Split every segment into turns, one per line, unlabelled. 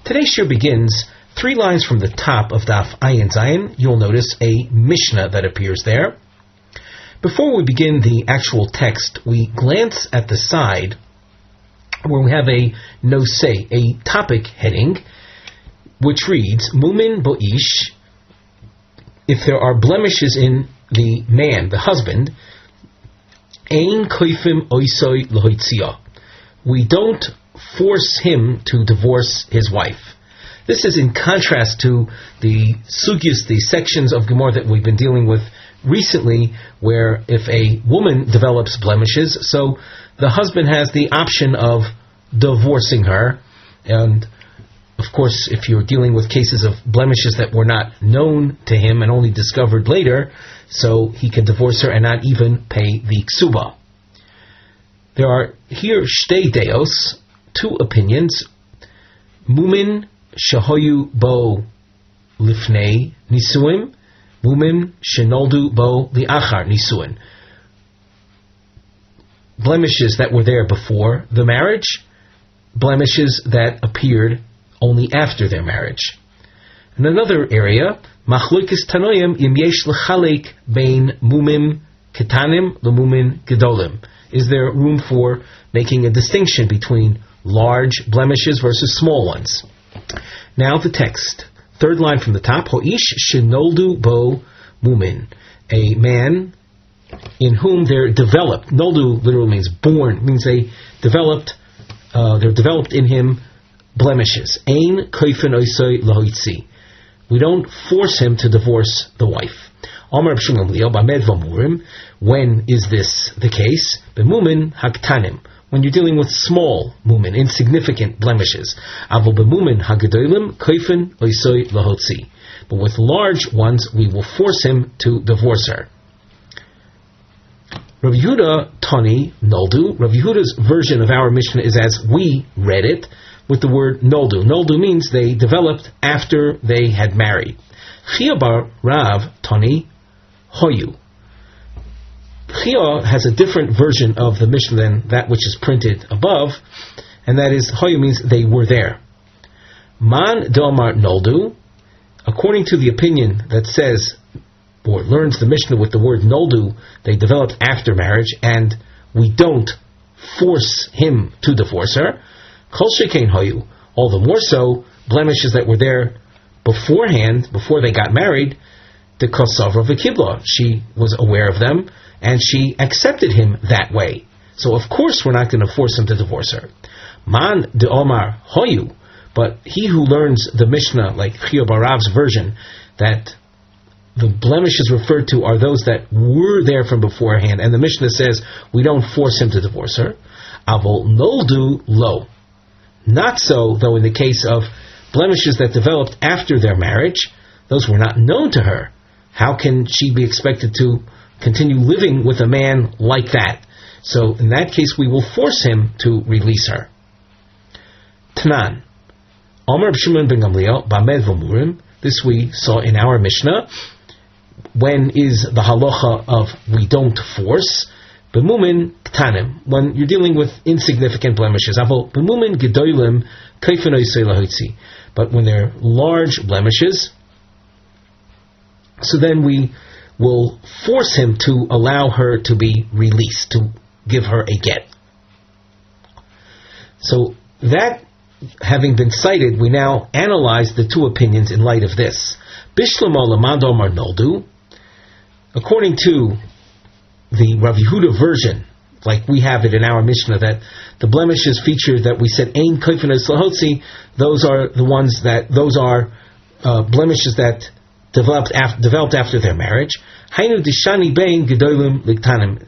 Today's shiur begins 3 lines from the top of Daf Ayin Zayin. You'll notice a Mishnah that appears there. Before we begin the actual text, we glance at the side where we have a nosei, a topic heading, which reads, Mumin Bo'ish, if there are blemishes in the man, the husband, Ein koifim oisoi lohoitzia. We don't force him to divorce his wife. This is in contrast to the sugyas, the sections of Gemara that we've been dealing with recently, where if a woman develops blemishes, so the husband has the option of divorcing her. And of course, if you're dealing with cases of blemishes that were not known to him and only discovered later, so he can divorce her and not even pay the ksuba. There are here shtei deos, 2 opinions. Mumin shahoyu bo lifnei nisuim, mumin shenoldu bo liachar nisuin. Blemishes that were there before the marriage, blemishes that appeared only after their marriage. In another area, machlokes tanoim im yesh lechalek bein mumim ketanim lemumin gedolim. Is there room for making a distinction between large blemishes versus small ones? Now the text. 3rd line from the top. Ho'ish shenoldu bo mumin. A man in whom they're developed. Noldu literally means born. Means they're developed in him blemishes. Ein koifin oisoi lahoitzi. We don't force him to divorce the wife. When is this the case? Bemumin haktanim. When you're dealing with small mumin, insignificant blemishes. Avo bemumin hagadolim koifin oisoi lahotzi. But with large ones, we will force him to divorce her. Rav Yehuda Tani Noldu. Rav Yehuda's version of our Mishnah is as we read it, with the word Noldu. Noldu means they developed after they had married. Chia bar Rav Tani Hoyu. Chia has a different version of the Mishnah than that which is printed above, and that is, Hoyu means they were there. Man Domar Noldu, according to the opinion that says, or learns the Mishnah with the word Noldu, they developed after marriage, and we don't force him to divorce her. Kol Shekain Hoyu, all the more so, blemishes that were there beforehand, before they got married, the Kosavra V'Kibla, she was aware of them, and she accepted him that way. So of course we're not going to force him to divorce her. Man de Omar Hoyu, but he who learns the Mishnah, like Chia Barav's version, that the blemishes referred to are those that were there from beforehand, and the Mishnah says we don't force him to divorce her. Avol Noldu Lo. Not so, though, in the case of blemishes that developed after their marriage. Those were not known to her. How can she be expected to continue living with a man like that? So in that case, we will force him to release her. Tanan. Omer B'Shimon ben Gamliel, Bamed V'Murim. This we saw in our Mishnah. When is the halacha of we don't force? B'mumin ktanim, when you're dealing with insignificant blemishes. Avol b'mumin gedolim kaifin oisei lahoitzi. But when they're large blemishes, so then we will force him to allow her to be released, to give her a get. So that having been cited, we now analyze the 2 opinions in light of this. Bishlamo lamando mar noldu, according to the Rav Yehuda version, like we have it in our Mishnah, that the blemishes featured that we said Ein Koifin Lahotzi, those are the ones that, those are blemishes that developed after their marriage. Hainu Dishani Bein Gedolim Liktanim.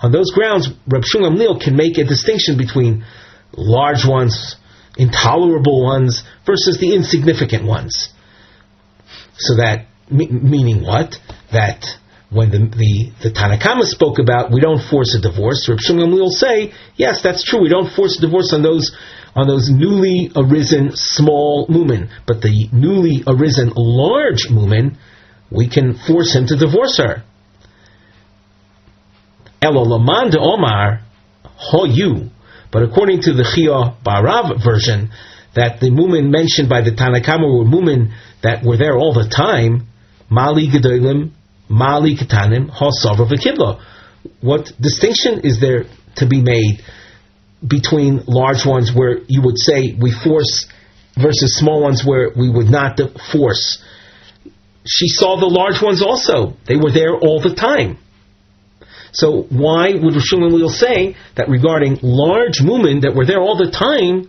On those grounds, Reb Shmuel Gamliel can make a distinction between large ones, intolerable ones, versus the insignificant ones. So that, meaning what? That when the Tanakama spoke about we don't force a divorce, Reb Shmuel will say, yes, that's true, we don't force a divorce on those newly arisen small mumin, but the newly arisen large mumin, we can force him to divorce her. Elolaman de Omar Hoyu, but according to the Chia Barav version, that the mumin mentioned by the Tanakama were mumin that were there all the time, mali gedolim, mali ketanim, hasavra v'kibla. What distinction is there to be made between large ones where you would say we force versus small ones where we would not force? She saw the large ones also. They were there all the time. So why would Rav Shimon Gamliel say that regarding large mumin that were there all the time,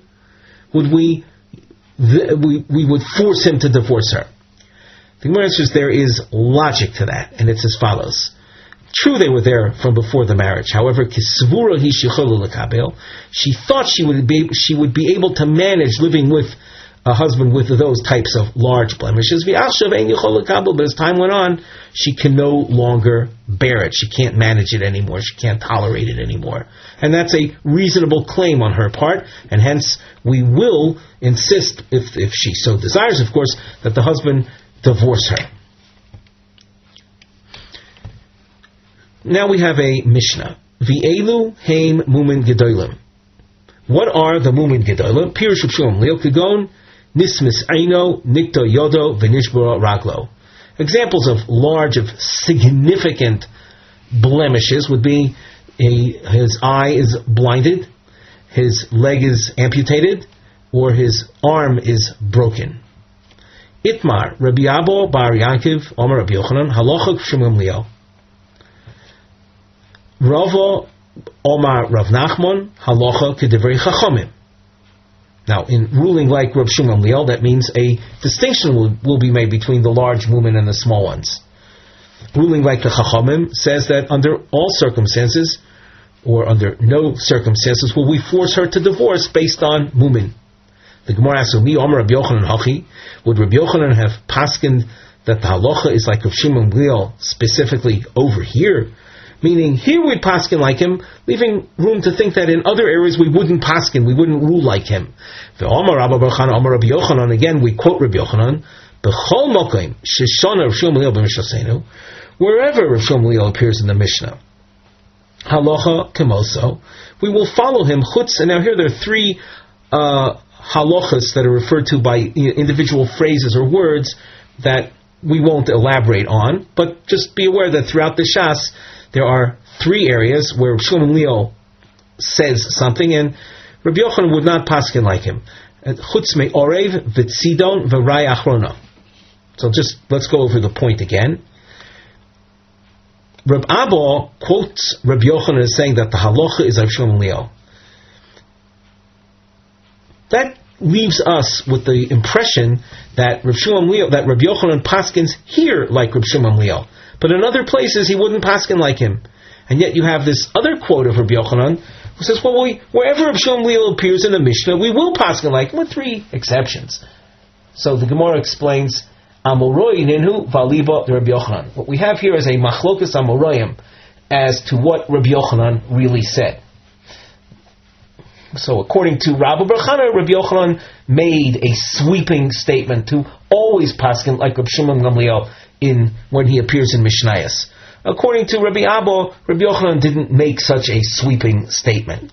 would we would force him to divorce her? The Gemara answers there is logic to that, and it's as follows. True, they were there from before the marriage. However, Kesubos hi shecholu lekabel, she thought she would be able to manage living with a husband with those types of large blemishes. But as time went on, she can no longer bear it. She can't manage it anymore. She can't tolerate it anymore. And that's a reasonable claim on her part, and hence we will insist, if she so desires, of course, that the husband divorce her. Now we have a Mishnah. V'elu heim mumin gedolim. What are the mumin gedolim? Pirush Shum Leo Kigon Nismis Eino Nikto Yodo V'nishbura Raglo. Examples of large, of significant blemishes would be his eye is blinded, his leg is amputated, or his arm is broken. Itmar Rabbi Abo Bar Yankiv Omer Rabbi Yochanan Halacha K'Shemim Leo. Rava Omar Rav Nachman Halacha K'Divrei Chachamim. Now, in ruling like Rav Shimon Gamliel, that means a distinction will be made between the large mumin and the small ones. Ruling like the Chachamim says that under all circumstances, or under no circumstances, will we force her to divorce based on mumin. The Gemara asks, "Mi Omer Rabbi Yochanan Hachi?" Would Rabbi Yochanan have paskened that the halacha is like Rav Shimon Gamliel, specifically over here? Meaning, here we'd paskin like him, leaving room to think that in other areas we wouldn't paskin, we wouldn't rule like him. Again, we quote Rabbi Yochanan, wherever Rav Shimon Gamliel appears in the Mishnah, halacha kemoso, we will follow him. Chutz, and now here there are three halachas that are referred to by individual phrases or words that we won't elaborate on, but just be aware that throughout the Shas, there are three areas where Rav Shimon Gamliel says something, and Rabbi Yochanan would not paskin like him. Chutz me orev v'tzidon v'ray achrona. So just let's go over the point again. Reb Abba quotes Rabbi Yochanan as saying that the halacha is Rav Shimon Gamliel. That leaves us with the impression that Rabbi Yochanan paskins here like Rabbi Shimon Gamliel. But in other places, he wouldn't paskin like him. And yet you have this other quote of Rabbi Yochanan, who says, well, wherever Rabbi Shimon Gamliel appears in the Mishnah, we will paskin like him, with three exceptions. So the Gemara explains, Amoroi ninhu valiba Rabbi Yochanan. What we have here is a machlokas amoroyim as to what Rabbi Yochanan really said. So according to Rabbi Barchana, Rabbi Yochanan made a sweeping statement to always paskin like Rabbi Shimon Gamliel when he appears in Mishnayos. According to Rabbi Abba, Rabbi Yochanan didn't make such a sweeping statement.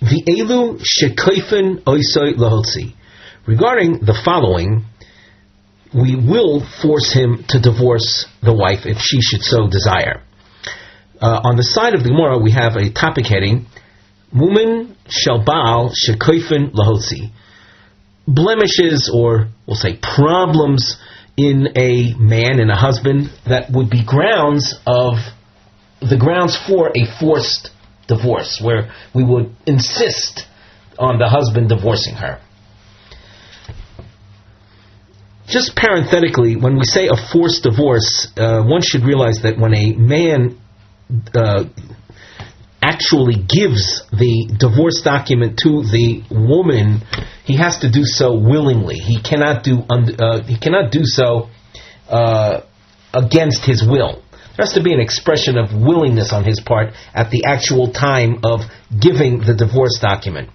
V'elu shekoifen oisoi lahotzi. Regarding the following, we will force him to divorce the wife if she should so desire. On the side of the Gemara, we have a topic heading, Mumin shel Baal shekoifen lahotzi. Blemishes, or we'll say problems, in a man, in a husband, that would be grounds for a forced divorce, where we would insist on the husband divorcing her. Just parenthetically, when we say a forced divorce, one should realize that when a man actually gives the divorce document to the woman, he has to do so willingly. He cannot do so against his will. There has to be an expression of willingness on his part at the actual time of giving the divorce document.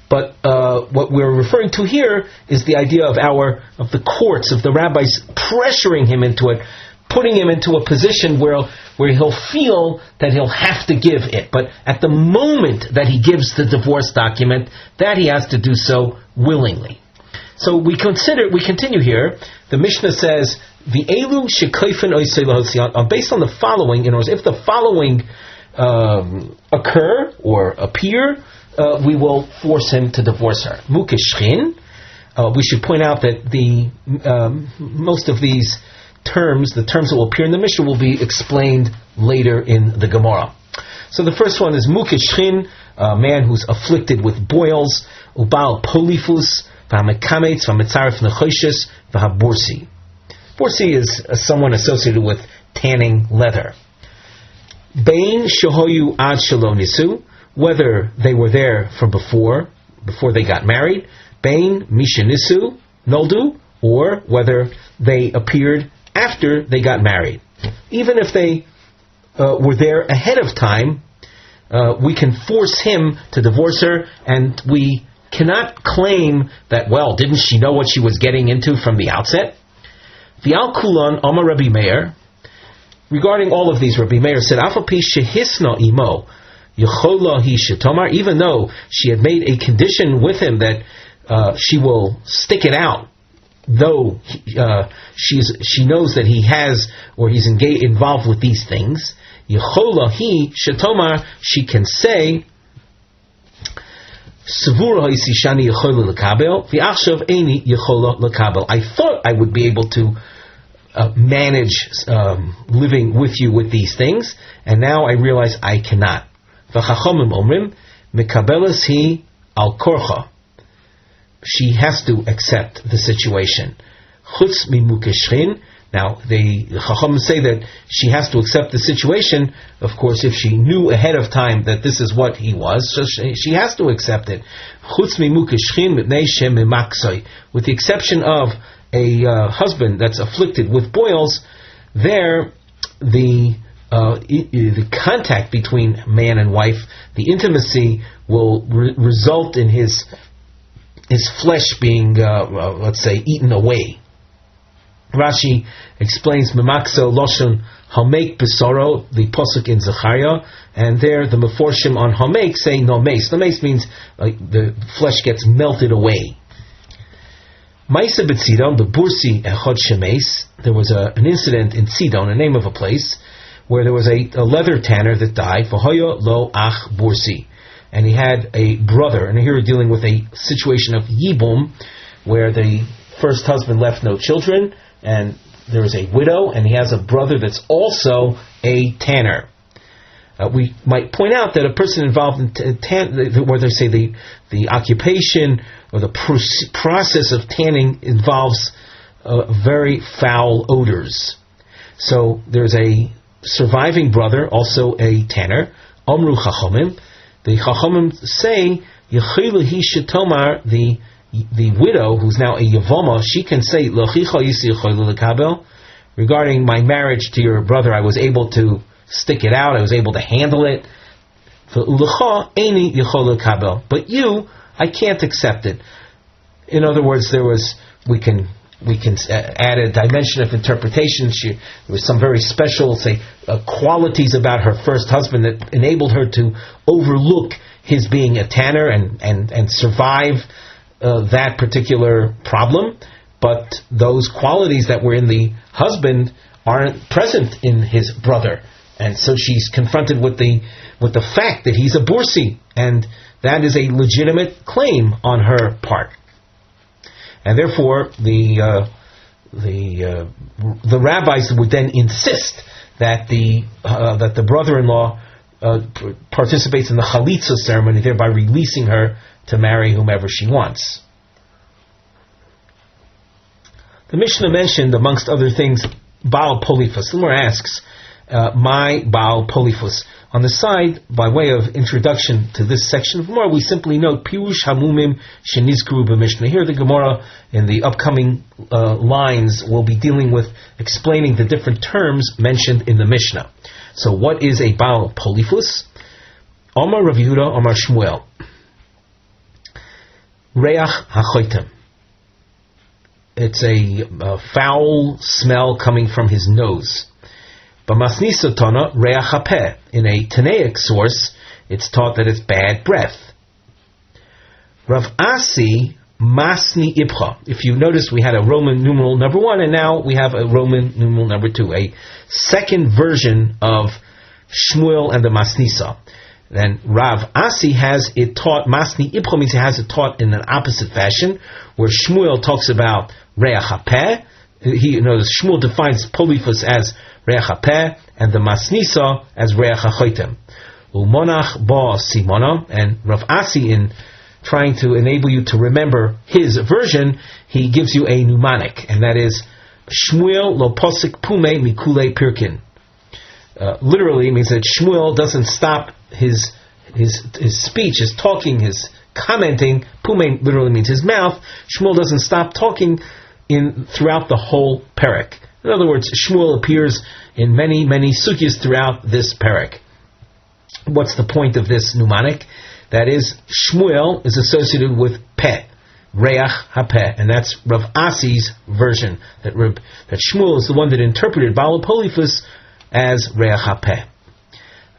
But what we're referring to here is the idea of the courts, of the rabbis pressuring him into it, putting him into a position where he'll feel that he'll have to give it. But at the moment that he gives the divorce document, that he has to do so willingly. So we continue here. The Mishnah says, the elu shekayfen oisei, based on the following, in other words, if the following occur or appear, we will force him to divorce her. Mukeshchin. We should point out that the most of these terms, the terms that will appear in the Mishnah, will be explained later in the Gemara. So the first one is mukeshchin, a man who's afflicted with boils, ubal polifus, v'hamekametz, v'hametzaref nechoshes, v'habursi. Bursi is someone associated with tanning leather. Bein shehoyu ad shelo nisu, whether they were there from before they got married. Bein mishenisu noldu, or whether they appeared after they got married. Even if they were there ahead of time, we can force him to divorce her, and we cannot claim that, well, didn't she know what she was getting into from the outset? V'al kulon Amar Rabbi Meir. Regarding all of these, Rabbi Meir said, Afapi shehisna imo yechola hi shetomar, even though she had made a condition with him that she will stick it out, though she knows that he has or he's involved with these things. Yechola hi shetomar, she can say, Savura ha'isishani yechola lekabel, v'achshav eini yechola lekabel. I thought I would be able to manage living with you with these things, and now I realize I cannot. V'chachomim omrim mekabelas hi al korcha. She has to accept the situation. Chutz mimukeshchin. Now, the Chacham say that she has to accept the situation. Of course, if she knew ahead of time that this is what he was, so she has to accept it. Chutz mimukeshchin mipnei shem mimaksoi. With the exception of a husband that's afflicted with boils, there the contact between man and wife, the intimacy, will result in his flesh being, let's say, eaten away. Rashi explains Memakso Loshon Hamek Besoro, the pasuk in Zechariah, and there the Meforshim on Hamek say Nomes. Nomes means the flesh gets melted away. Maisa B'Tzidon, the Bursi Echod Shemes, there was an incident in Tzidon, a name of a place, where there was a leather tanner that died, V'hoyo lo ach Bursi, and he had a brother, and here we're dealing with a situation of Yibum, where the first husband left no children, and there is a widow, and he has a brother that's also a tanner. We might point out that a person involved in where they say the occupation or the process of tanning involves very foul odors. So there's a surviving brother, also a tanner. Omru Chachomim. The Chachamim say Yechilu hi shetomar, the widow, who's now a Yavoma, she can say, regarding my marriage to your brother, I was able to stick it out, I was able to handle it. But you, I can't accept it. In other words, we can add a dimension of interpretation. There was some very special, qualities about her first husband that enabled her to overlook his being a tanner and survive that particular problem, but those qualities that were in the husband aren't present in his brother, and so she's confronted with the fact that he's a bursi, and that is a legitimate claim on her part, and therefore the rabbis would then insist that the brother-in-law participates in the chalitza ceremony, thereby releasing her to marry whomever she wants. The Mishnah mentioned, amongst other things, Baal Polyphus. The Gemara asks, my Baal Polyphus. On the side, by way of introduction to this section of Gemara, we simply note Pirush Hamumim Shenizkru b'Mishnah. Here the Gemara, in the upcoming lines, will be dealing with explaining the different terms mentioned in the Mishnah. So what is a Baal Polyphus? Omar Rav Yehuda, Omar Shmuel. Reach HaChoitem. it's a foul smell coming from his nose. B'masnisa tana reach hapeh. In a Tanaic source, it's taught that it's bad breath. Rav Asi masni ibcha. If you notice, we had a Roman numeral number 1, and now we have a Roman numeral number 2, a second version of Shmuel and the Masnisa. Then Rav Asi has it taught, masni ibcha means he has it taught in an opposite fashion, where Shmuel talks about reach hapeh. Shmuel defines polyphus as reach hapeh, and the Masnisa as reach hachotem. Umonach ba simona, and Rav Asi, in trying to enable you to remember his version, he gives you a mnemonic, and that is Shmuel lo posik pume mikule pirkin. Literally means that Shmuel doesn't stop his speech, his talking, his commenting. Pume literally means his mouth. Shmuel doesn't stop talking throughout the whole perek. In other words, Shmuel appears in many sugyas throughout this perek. What's the point of this mnemonic? That is, Shmuel is associated with peh, reach hapeh, and that's Rav Asi's version. That Shmuel is the one that interpreted Baal Polyphus as reach hapeh.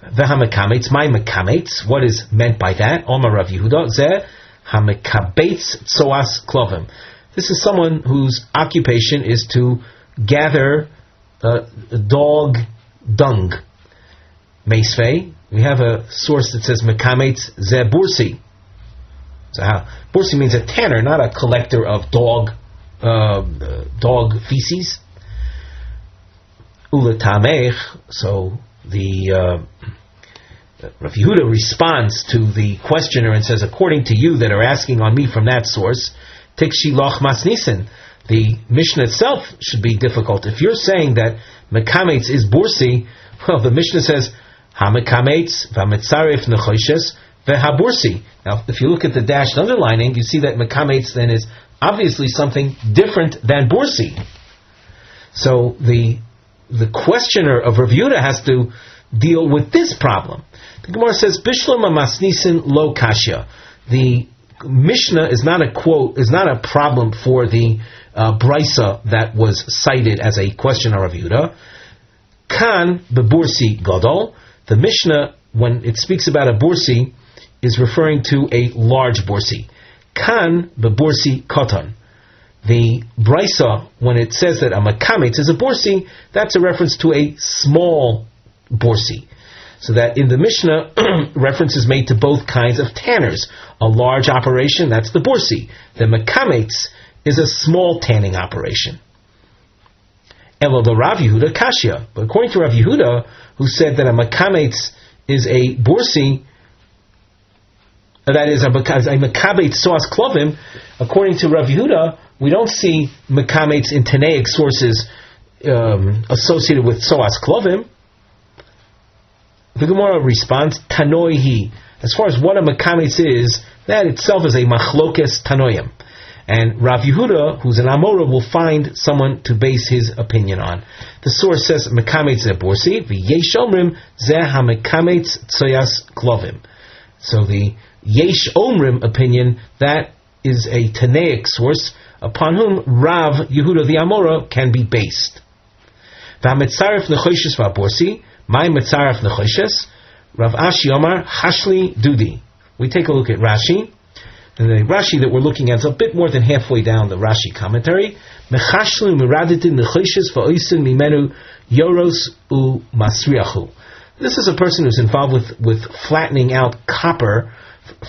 V'hamekametz, my mekametz. What is meant by that? Omar Rav Yehuda zeh hamekabetz tzoas klovim. This is someone whose occupation is to gather dog dung. Meisvei. We have a source that says mekametz zeh bursi. So bursi means a tanner, not a collector of dog feces. Ulatamech. So the Rav Yehuda responds to the questioner and says, according to you that are asking on me from that source, tikshi loch masnisen. The Mishnah itself should be difficult. If you're saying that mekametz is bursi, well, the Mishnah says hamekametz v'amitzaref nechoshes vehabursi. Now, if you look at the dashed underlining, you see that mekametz then is obviously something different than bursi. So the questioner of Rav Yehuda has to deal with this problem. The Gemara says, Bishlam masnisin lo kashya. The Mishnah is not a quote, is not a problem for the brisa that was cited as a question of Rav Yehuda. Kan bebursi gadol. The Mishnah, when it speaks about a bursi, is referring to a large bursi. Kan bebursi katan. The brisa, when it says that a mekametz is a bursi, that's a reference to a small bursi. So that in the Mishnah, reference is made to both kinds of tanners. A large operation, that's the bursi. The mekametz is a small tanning operation. Elo the Rav Yehuda kashya. But according to Rav Yehuda, who said that a mekametz is a bursi, that is a mekabetz soas klovim, according to Rav Yehuda, we don't see mekametz in Tanaic sources associated with soas klovim. The Gemara responds, Tanoihi. As far as what a mekametz is, that itself is a machlokes tanoim. And Rav Yehuda, who's an Amora, will find someone to base his opinion on. The source says, mekametz ze bursi, v'yesh omrim ze ha-mekametz tzoyas klovim. So the yesh omrim opinion, that is a Tanaic source upon whom Rav Yehuda the Amora can be based. V'ha-metzaref nechoshes v'ha-bursi, my metzaref nechoshes, Rav Ashi Omar Hashli Dudi. We take a look at Rashi. And the Rashi that we're looking at is a bit more than halfway down the Rashi commentary. Mechashlu miraditin nechoshes va'oisin mimenu yoros u masriachu. This is a person who's involved with flattening out copper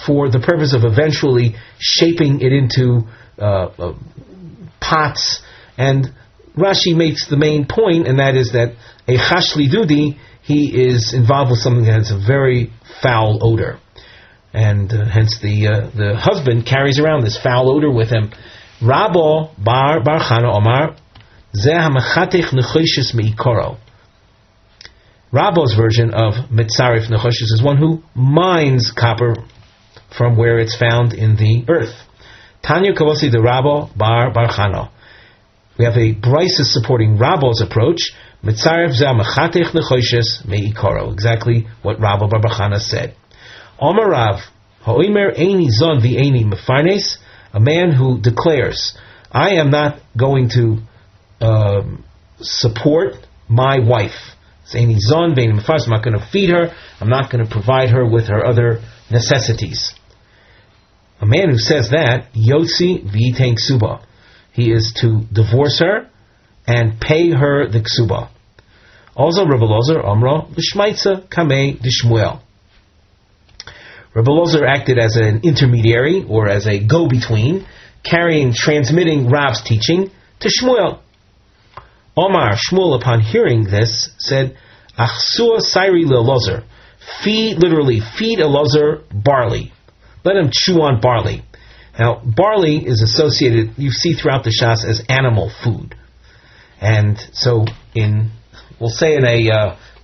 for the purpose of eventually shaping it into pots. And Rashi makes the main point, and that is that a chashli dudi, he is involved with something that has a very foul odor, and hence the husband carries around this foul odor with him. Rabbo bar chana omar zeh hamachatech nechoshes meikoro. Rabbo's version of mitzaref nechoshes is one who mines copper from where it's found in the earth. Tanya kavosi de Rabbo bar chana. We have a brisa supporting Rabbo's approach. Mitzaref zeh hamachatech nechoshes meikoro. Exactly what Rabbo bar chana said. Omar Rav, ha'omer eini zon v'eini mefarnes, a man who declares, I am not going to support my wife. I'm not going to feed her. I'm not going to provide her with her other necessities. A man who says that, Yotzi v'yitein ksuba, he is to divorce her and pay her the ksuba. Also, Rabbi Ozer Amra l'shmaitza kamei d'shmuel. Rabbi Ozer acted as an intermediary or as a go-between, transmitting Rav's teaching to Shmuel. Omar, Shmuel, upon hearing this, said, Achsua sairi le'Ozer. Feed Elazar barley. Let him chew on barley. Now, barley is associated, you see throughout the Shas, as animal food. And so, we'll say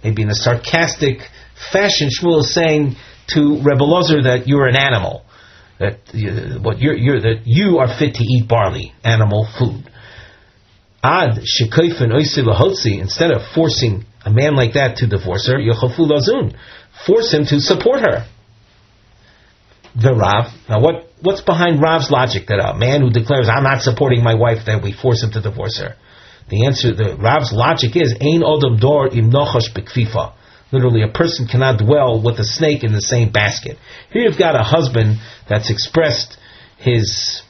maybe in a sarcastic fashion, Shmuel is saying to Rebbe Ozer that you're an animal, that you are fit to eat barley, animal food. Ad shekayfen oisi lahotzi, instead of forcing a man like that to divorce her, yochafu lazun, force him to support her. The Rav. Now, what's behind Rav's logic that a man who declares I'm not supporting my wife, that we force him to divorce her? The answer, the Rav's logic is ein odom dor im nochash bekfifa. Literally, a person cannot dwell with a snake in the same basket. Here you've got a husband that's expressed his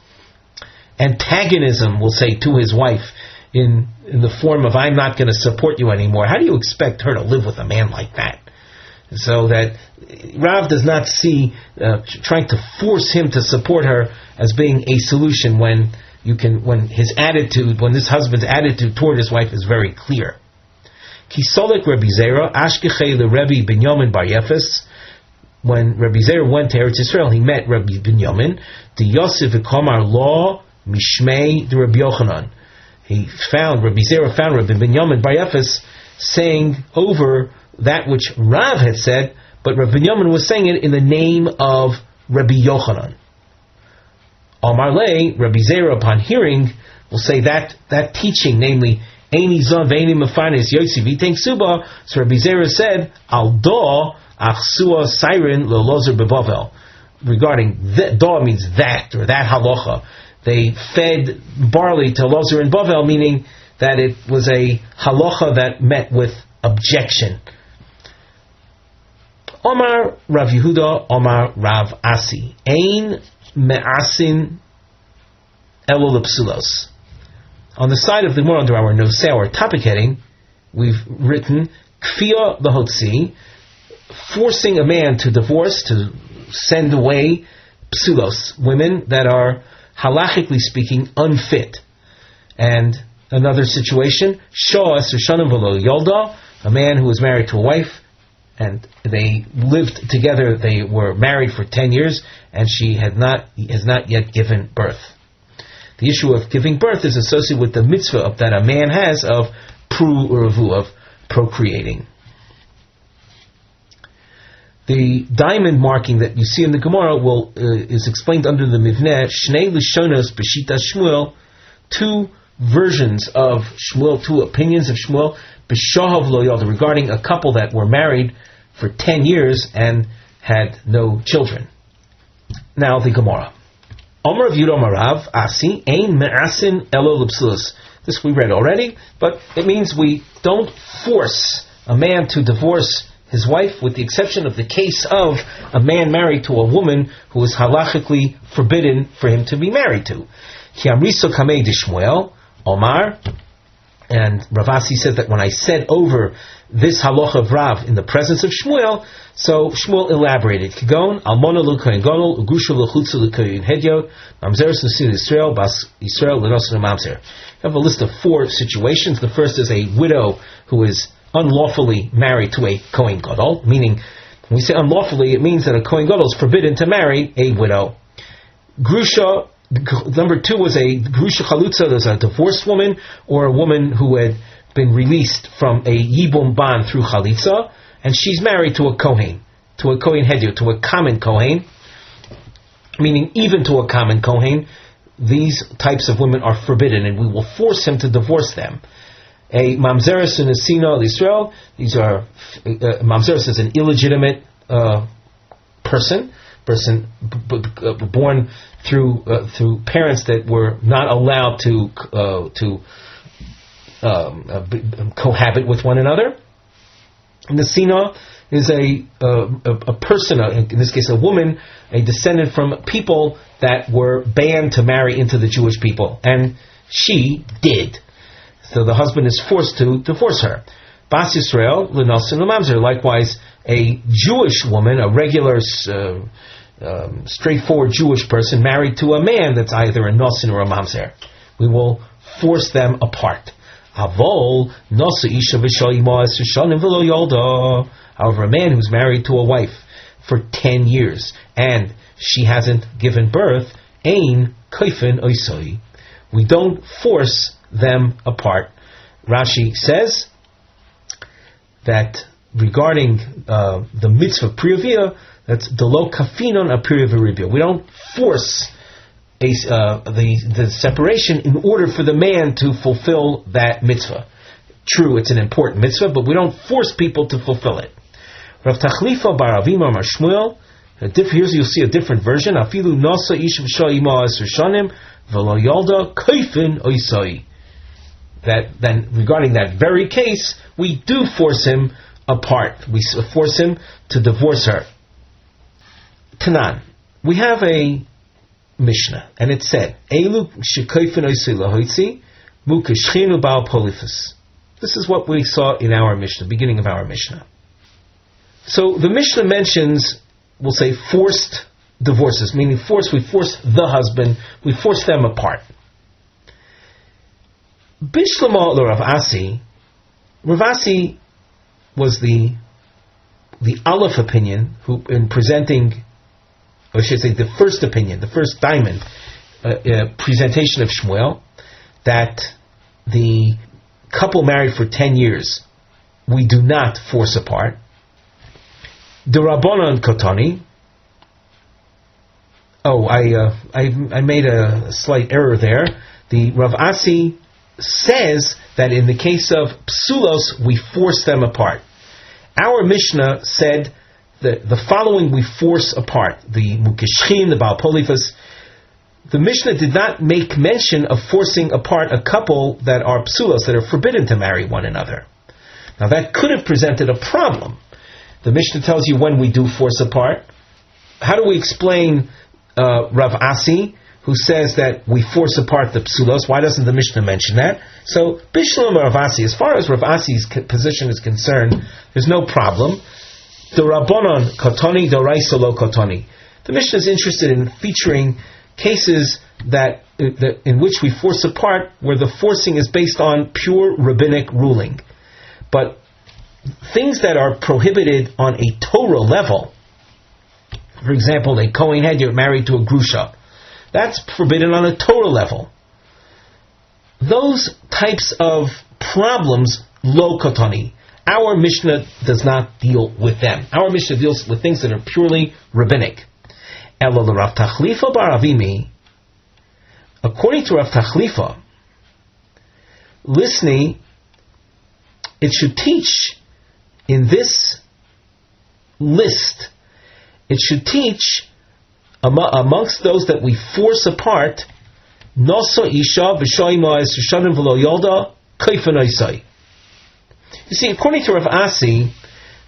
antagonism, we'll say, to his wife in the form of I'm not going to support you anymore. How do you expect her to live with a man like that? So that Rav does not see trying to force him to support her as being a solution when this husband's attitude toward his wife is very clear. Kisolik Rabbi Zera Ashkechei leRabbi Binyamin Bar Yefes. When Rabbi Zera went to Eretz Yisrael, he met Rabbi Binyamin. The Yosef v'Komar Law Mishmei the Rabbi Yochanan. Rabbi Zera found Rabbi Binyamin Bar Yefes saying over that which Rav had said, but Rabbi Binyamin was saying it in the name of Rabbi Yochanan. Amar Le, Rabbi Zera, upon hearing, will say that teaching, namely, Eini Zon Ve'eini Mefanes Yotzi v'yitein ksuba, so Rabbi Zera said, Al Da Achsua Siren Le'Elazar Bebavel. Regarding that, Da means that, or that halacha. They fed barley to Elazar in Bavel, meaning that it was a halacha that met with objection. Omar Rav Yehuda, Omar Rav Asi. Ein me'asin elo lepsulos. On the side of the Gemara under our nosei, our topic heading, we've written kfiyah lahotzi, forcing a man to divorce, to send away psulos, women that are halachically speaking unfit. And another situation, shoas ushanim v'lo yolda, a man who was married to a wife and they lived together, they were married for 10 years, and she has not yet given birth. The issue of giving birth is associated with the mitzvah that a man has of pru-uravu, of procreating. The diamond marking that you see in the Gemara is explained under the Mivneh, Shnei Lishonos B'shita Shmuel, two versions of Shmuel, two opinions of Shmuel, B'shahav Lo Yalda, regarding a couple that were married for 10 years and had no children. Now the Gemara. Omer of Yudom Arav, Asi, Ein Me'asin Elo L'Psulos. This we read already, but it means we don't force a man to divorce his wife, with the exception of the case of a man married to a woman who is halachically forbidden for him to be married to. Ki amriso kamei d'Shmuel, Omar, and Ravasi said that when I said over this halacha of Rav in the presence of Shmuel, so Shmuel elaborated. Kigon almona l'kohen gadol ugusha l'chutza l'kohen hedyot mamzeres nesin Yisrael bas Yisrael l'nosin mamzer. I have a list of 4 situations. The first is a widow who is unlawfully married to a kohen gadol, meaning when we say unlawfully, it means that a kohen gadol is forbidden to marry a widow. Grusha. Number 2 was a grusha chalutza, there's a divorced woman or a woman who had been released from a yibum ban through chalitza, and she's married to a kohen hedyot, to a common kohen, meaning even to a common kohen. These types of women are forbidden, and we will force him to divorce them. A mamzeres and a sina Israel, these are mamzeres is an illegitimate person. person born through parents that were not allowed to cohabit with one another. And the Sina is a person, in this case a woman, a descendant from people that were banned to marry into the Jewish people, and she did. So the husband is forced to divorce her. Bas Yisrael l'nosin l'mamzer. Likewise, a Jewish woman, a regular, straightforward Jewish person, married to a man that's either a nosin or a mamzer, we will force them apart. Avol nosu isha v'shoyimo esr shanim v'lo yolda. However, a man who's married to a wife for 10 years and she hasn't given birth, ein koifin oisoi. We don't force them apart. Rashi says that regarding the mitzvah priyavia, that's delo kafinon a priyavia. We don't force the separation in order for the man to fulfill that mitzvah. True, it's an important mitzvah, but we don't force people to fulfill it. Rav Tachlifa bar Avima mar Shmuel. Here you'll see a different version. Afilu nasa ish v'shayima asr shanim v'lo yolda kaifin oisai. That then, regarding that very case, we do force him apart. We force him to divorce her. Tanan, we have a Mishnah, and it said, "Elu shekaifin oisai lahoitzi mukashchinu ba'al polifus." This is what we saw in our Mishnah, beginning of our Mishnah. So the Mishnah mentions, we'll say, forced divorces, meaning we force the husband, we force them apart. Bishlama Rav Asi, Rav Asi was the Aleph opinion, who in presenting, or I should say the first opinion, the first diamond presentation of Shmuel, that the couple married for 10 years, we do not force apart. The Rabbanon Kotani. Oh, I made a slight error there. The Rav Asi says that in the case of psulos, we force them apart. Our Mishnah said that the following we force apart: the mukishchin, the Baal Polifus. The Mishnah did not make mention of forcing apart a couple that are psulos, that are forbidden to marry one another. Now that could have presented a problem. The Mishnah tells you when we do force apart. How do we explain Rav Asi, who says that we force apart the psulos? Why doesn't the Mishnah mention that? So, Bishlam Rav Asi, as far as Rav Asi's position is concerned, there's no problem. The Rabbanon Kotoni, the Raisa lo Kotoni. The Mishnah is interested in featuring cases that in which we force apart, where the forcing is based on pure rabbinic ruling. But things that are prohibited on a Torah level, for example, a Kohen had you're married to a grusha, that's forbidden on a Torah level. Those types of problems, lo kotani, our Mishnah does not deal with them. Our Mishnah deals with things that are purely rabbinic. Elo Rav Tachlifa bar Avimi, according to Rav Tachlifa, listening, it should teach in this list, it should teach amongst those that we force apart, noso isha v'shoyima esrushanim v'lo yolda kaifin oisai. You see, according to Rav Asi,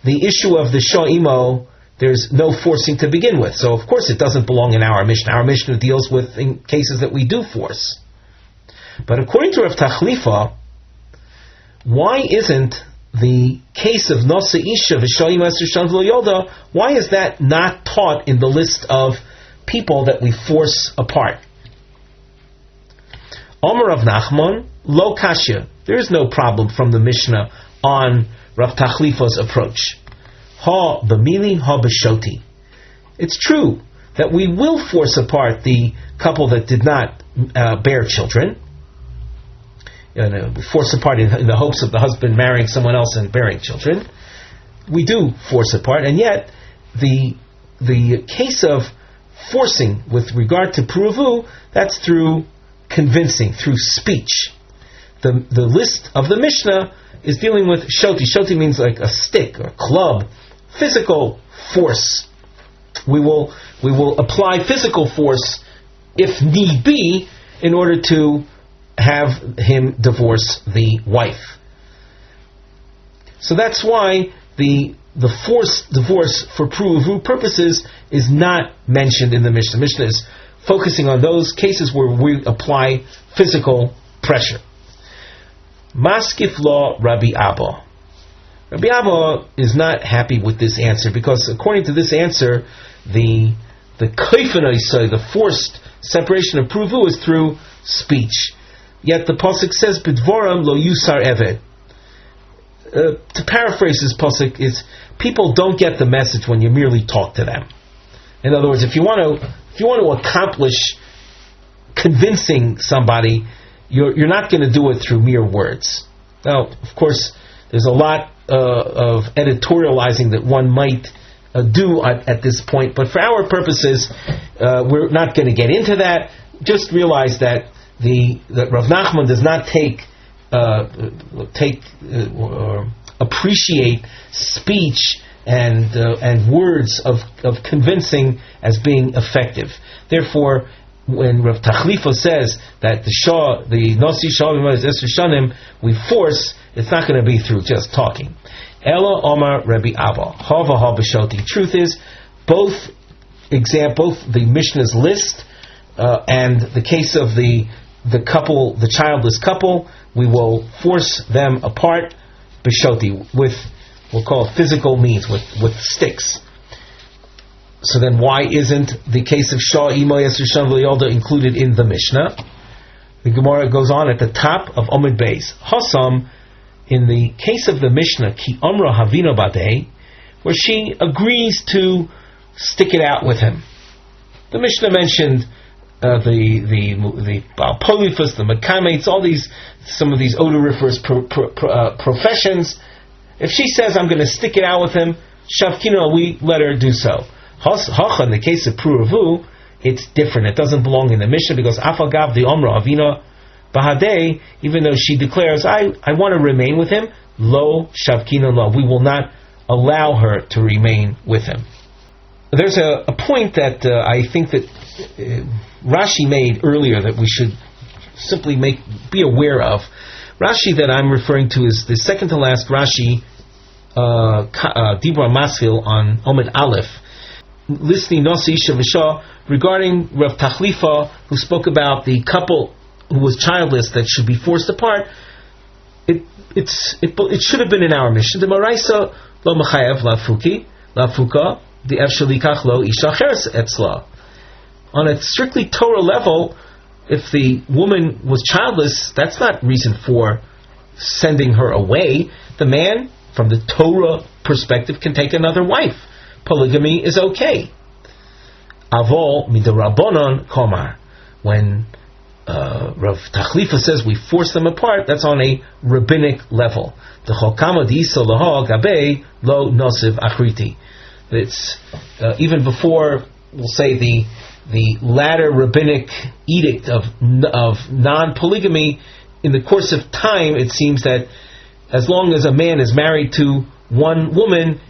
the issue of the shoimo, there's no forcing to begin with. So of course it doesn't belong in our Mishnah. Our Mishnah deals with in cases that we do force. But according to Rav Tachlifa, why isn't the case of Nosa Isha V'Shoyim Esrushan V'Lo Yolda, why is that not taught in the list of people that we force apart? Omer of Nachman, Lo Kashya. There is no problem from the Mishnah on Rav Tachlifa's approach. Ha B'mili, Ha B'shoti. It's true that we will force apart the couple that did not bear children. Force apart in the hopes of the husband marrying someone else and bearing children. We do force apart, and yet the case of forcing with regard to pruvu, that's through convincing, through speech. The list of the Mishnah is dealing with shoti. Shoti means like a stick or club, physical force. We will we will apply physical force if need be in order to have him divorce the wife. So that's why the forced divorce for pruvu purposes is not mentioned in the Mishnah. The Mishnah is focusing on those cases where we apply physical pressure. Maskif law Rabbi Abba. Rabbi Abba is not happy with this answer because according to this answer, the forced separation of pruvu is through speech. Yet the pasuk says, "B'dvoram lo yusar eved." To paraphrase this pasuk, is people don't get the message when you merely talk to them. In other words, if you want to accomplish convincing somebody, you're not going to do it through mere words. Now, of course, there's a lot of editorializing that one might do at this point, but for our purposes, we're not going to get into that. Just realize that Rav Nachman does not appreciate speech and words of convincing as being effective. Therefore, when Rav Tachlifa says that the Nosi Shalom is Esr Shanim, we force, it's not going to be through just talking. Ela Omar Rabbi Abba Hava Ha B'Shoti. Truth is, both the Mishnah's list and the case of the couple, the childless couple, we will force them apart B'Shoti with, we'll call it physical means, with sticks. So then why isn't the case of Shah Imo Yasir Shan V'Yolda included in the Mishnah? The Gemara goes on at the top of Omid Beis. Hasam, in the case of the Mishnah, Ki Omra Havino Badei, where she agrees to stick it out with him. The Mishnah mentioned the polyphus, the makamates, some of these odoriferous professions. If she says, I'm going to stick it out with him, Shavkino, we let her do so. Hacha, in the case of Pruvu, it's different. It doesn't belong in the Mishnah because Afagav the Omra Avina Bahadei, even though she declares, I want to remain with him, Lo Shavkino Lo, we will not allow her to remain with him. There's a point that I think that Rashi made earlier that we should simply be aware of. Rashi that I'm referring to is the second to last Rashi, Dibra Maskil on Omid Aleph, listening Nosi Isha V'Shah, regarding Rav Tachlifa, who spoke about the couple who was childless that should be forced apart. It should have been in our mission. The Maraisa lo Machayev lafuka the Efshalikach lo Isha Cheres etzla. On a strictly Torah level, if the woman was childless, that's not reason for sending her away. The man, from the Torah perspective, can take another wife. Polygamy is okay. Avol midarabonon komar. When Rav Tachlifa says we force them apart, that's on a rabbinic level. The chokama diisa laha gabe lo nosiv achriti. It's even before, we'll say, the latter rabbinic edict of non-polygamy. In the course of time, it seems that as long as a man is married to one woman,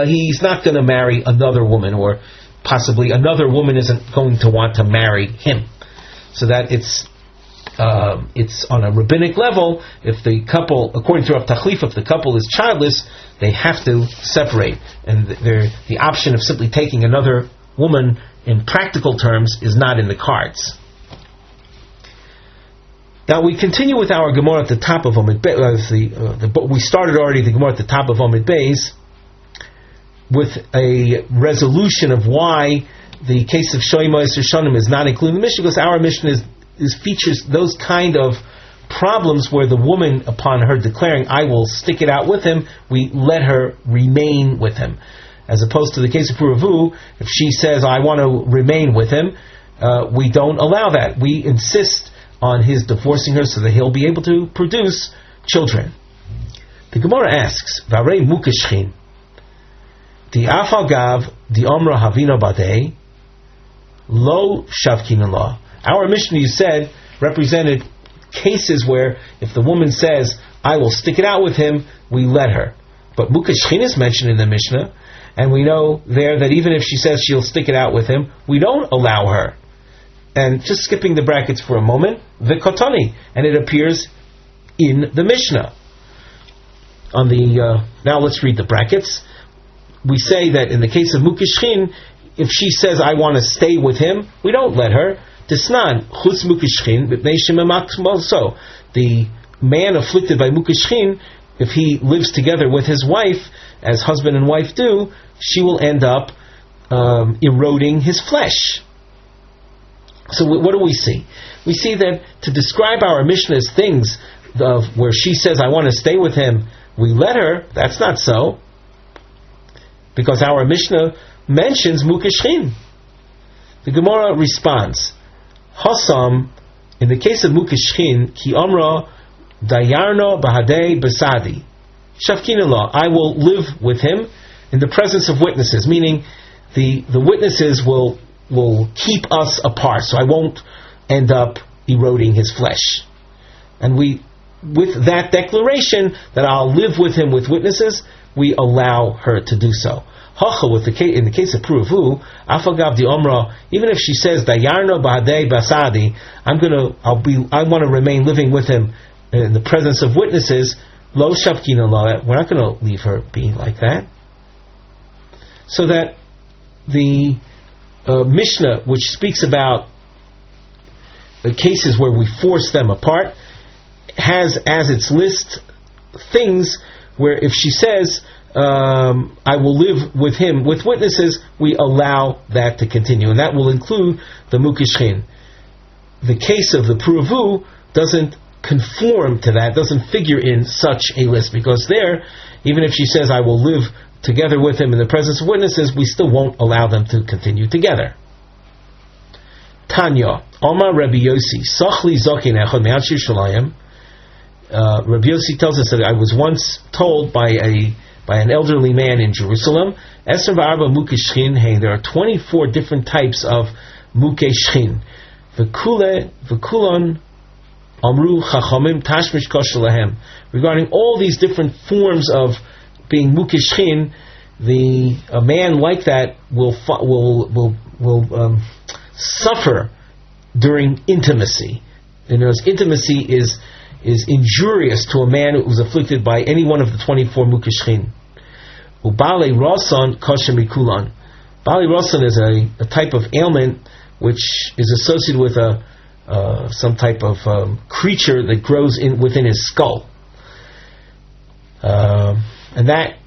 he's not going to marry another woman, or possibly another woman isn't going to want to marry him. So that it's on a rabbinic level. If the couple, according to Rav Tachlifa, if the couple is childless, they have to separate, and the option of simply taking another woman in practical terms is not in the cards. Now we continue with our Gemara at the top of Omid Beis. We started already the Gemara at the top of Omid Beis with a resolution of why the case of Shoyma Yisr Shanim is not included in the Mishnah, because our Mishnah features those kind of problems where the woman, upon her declaring, I will stick it out with him, we let her remain with him. As opposed to the case of Puravu, if she says, I want to remain with him, we don't allow that. We insist on his divorcing her so that he'll be able to produce children. The Gemara asks, Varei Mukashchin, the Afagav, the Omra Havino Badei, Lo Shavkin Allah. Our Mishnah, you said, represented cases where if the woman says, I will stick it out with him, we let her. But Mukashchin is mentioned in the Mishnah, and we know there that even if she says she'll stick it out with him, we don't allow her. And just skipping the brackets for a moment, V'kotani, and it appears in the Mishnah. Now let's read the brackets. We say that in the case of Mukashchin, if she says, I want to stay with him, we don't let her. Tisnan, chutz Mukashchin, so the man afflicted by Mukashchin, if he lives together with his wife, as husband and wife do, she will end up eroding his flesh. So what do we see? We see that to describe our Mishnah as things where she says, I want to stay with him, we let her. That's not so. Because our Mishnah mentions Mukashchin. The Gemara responds, Hasam, in the case of Mukashchin, Ki Amra Dayarno Bahadei Basadi. Shavkinallah, I will live with him in the presence of witnesses, meaning the witnesses will keep us apart, so I won't end up eroding his flesh. And with that declaration that I'll live with him with witnesses, we allow her to do so. Hacha, in the case of Pruvu, Afagav di Omra, even if she says Dayarno Bahadei Basadi, I want to remain living with him in the presence of witnesses. Lo Shavkina Lo, we're not going to leave her being like that. So that the Mishnah, which speaks about the cases where we force them apart, has as its list things where if she says, I will live with him with witnesses, we allow that to continue. And that will include the Mukashchin. The case of the Pruvu doesn't conform to that, doesn't figure in such a list, because there, even if she says, I will live together with him in the presence of witnesses, we still won't allow them to continue together. Tanya, Omar Rabbi Yossi, Sachli Zokin Echad Me'at Yerushalayim. Rabbi Yossi tells us that I was once told by an elderly man in Jerusalem, Eser v'arba mukeshchin, hey, there are 24 different types of mukeshchin. V'kulon amru chachamim tashmish koshelahem. Regarding all these different forms of being mukeshchin, a man like that will suffer during intimacy. And as intimacy is injurious to a man who was afflicted by any one of the 24 mukeshchin. Ubale Rasan Kosher Mikulan. Bali Rasan is a type of ailment which is associated with some type of creature that grows within his skull. And that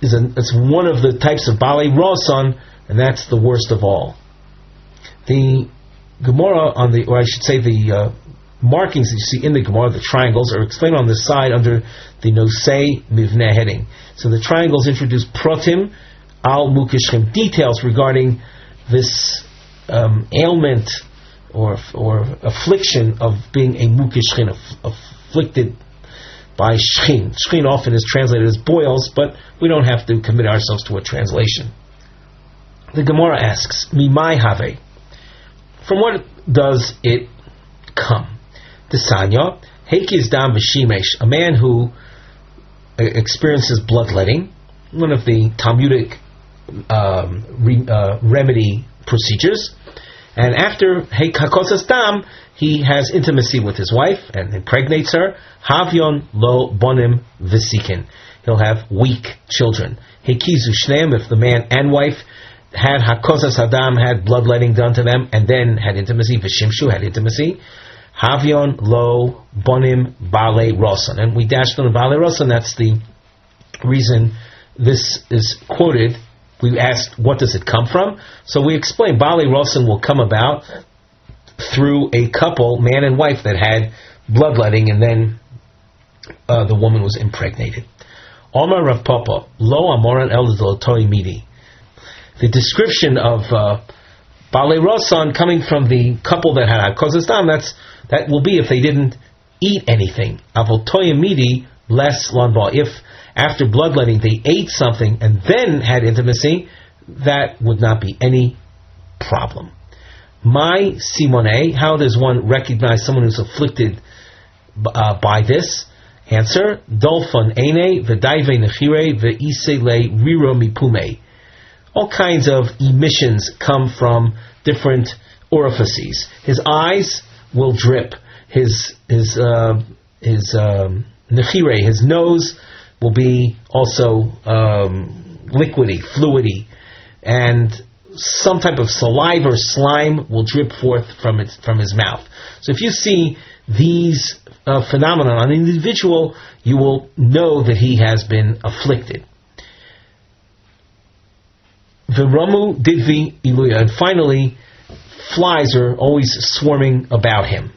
it's one of the types of Bali Rasan, and that's the worst of all. The Gemara the markings that you see in the Gemara, the triangles, are explained on the side under the Nosei Mivneh heading. So the triangles introduce Protim al Mukeshchin, details regarding this ailment or affliction of being a Mukeshchin, afflicted by Shchin. Shchin often is translated as boils, but we don't have to commit ourselves to a translation. The Gemara asks, Mimai Have? From what does it come? Tisanya, Heikiz Dam V'Shimesh, a man who experiences bloodletting, one of the Talmudic remedy procedures, and after Hakosas Dam, he has intimacy with his wife and impregnates her. Havyon lo bonim v'sikin, he'll have weak children. Heikizu Shneim, if the man and wife had Hakosas Hadam, had bloodletting done to them, and then had intimacy, V'Shimshu, had intimacy, Havyon lo bonim bale rosan, and we dashed on bale rosan. That's the reason this is quoted. We asked, what does it come from? So we explained, bale rosan will come about through a couple, man and wife, that had bloodletting, and then the woman was impregnated. Omar Rav Papa lo amoran el zolotoi midi. The description of bale rosan coming from the couple that had hakosas dam, that will be if they didn't eat anything. Avotoya midi less lanba. If after bloodletting they ate something and then had intimacy, that would not be any problem. My simone, how does one recognize someone who's afflicted by this? Answer: Dolfon ene v'daive nechire v'ise le riro mipume. All kinds of emissions come from different orifices. His eyes will drip. His nechire, his nose will be also liquidy, fluidy, and some type of saliva or slime will drip forth from his mouth. So if you see these phenomena on an individual, you will know that he has been afflicted. V'ramu didvi iluya, and finally, flies are always swarming about him.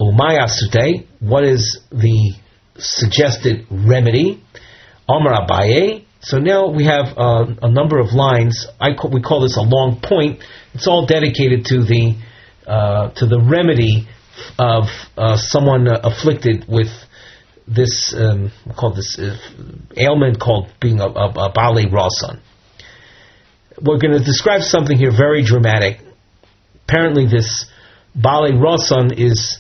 Umaya sute, what is the suggested remedy? Amar Abaye. So now we have a number of lines. We call this a long point. It's all dedicated to the remedy of someone afflicted with this ailment called being a Baalei Rasan. We're going to describe something here very dramatic. Apparently, this Baalei Rasan is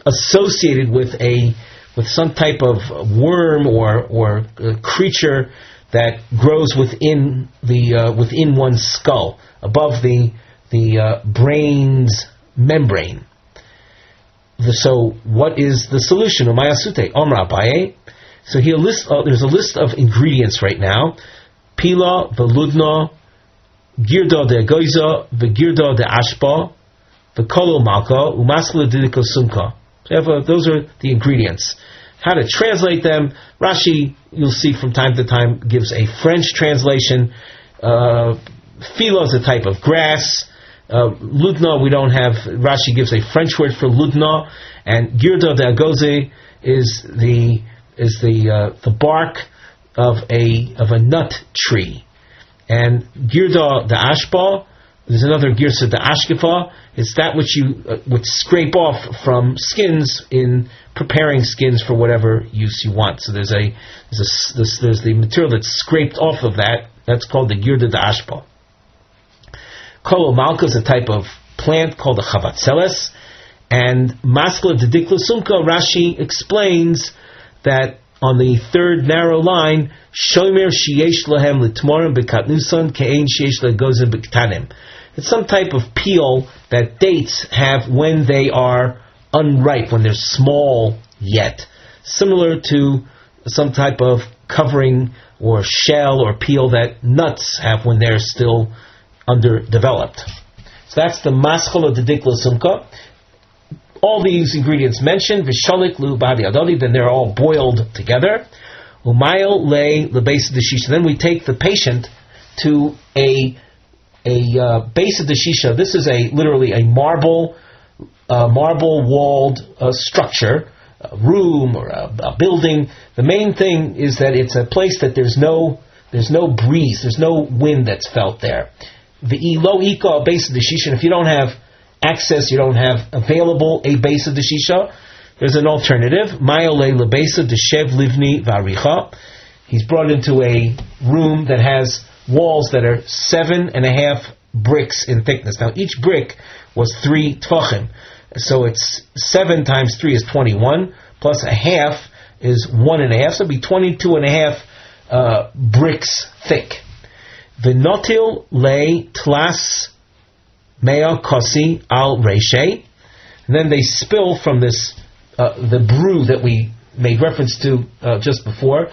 associated with some type of worm or creature that grows within one's skull, above the brain's membrane. So, what is the solution? Umayasute Omra Abaye. So here there's a list of ingredients right now: pila, veludna, girda de goiza, vegirda de ashpa, vekolo malka, umasla didiko sumka. Those are the ingredients. How to translate them? Rashi, you'll see from time to time, gives a French translation. Philo is a type of grass. Ludna, we don't have. Rashi gives a French word for ludna, and girda de agoze is the bark of a nut tree, and girda de ashpa. There's another girsa de ashkefa. It's that which you would scrape off from skins in preparing skins for whatever use you want. So there's the material that's scraped off of that. That's called the girda de ashpa. Kolo malka is a type of plant called a chavatzeles, and maskla de dikla sumka. Rashi explains that on the third narrow line, shomer sheyesh lahem litmorim bekatnusan ke'ein sheyesh legozim bektanim. It's some type of peel that dates have when they are unripe, when they're small yet, similar to some type of covering or shell or peel that nuts have when they're still underdeveloped. So that's the maschala de dikla sumka. All these ingredients mentioned, v'shalik lu b'adi adadi, then they're all boiled together. Umayel le lebase de shisha. Then we take the patient to a base of the shisha. This is literally a marble walled structure, a room or a building. The main thing is that it's a place that there's no breeze, there's no wind that's felt there. The ilo ika base of the shisha. And if you don't have access, you don't have available a base of the shisha, there's an alternative. Mayole lebesa de shev livni varicha. He's brought into a room that has walls that are 7.5 bricks in thickness. Now each brick was 3 tvachim, so it's 7 times 3 is 21, plus a half is 1.5, so it'd be 22.5 bricks thick. V'notil le tlas mea kosi al reshe, and then they spill from this the brew that we made reference to just before.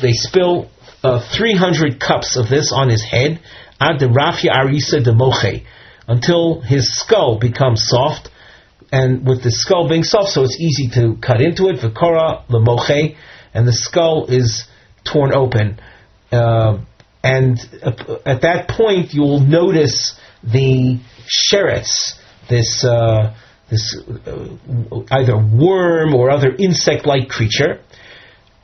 They spill 300 cups of this on his head, ad de rafia arisa de moche, until his skull becomes soft, and with the skull being soft, so it's easy to cut into it. V'kora lemoche, and the skull is torn open, and at that point you will notice the sherets, this either worm or other insect-like creature,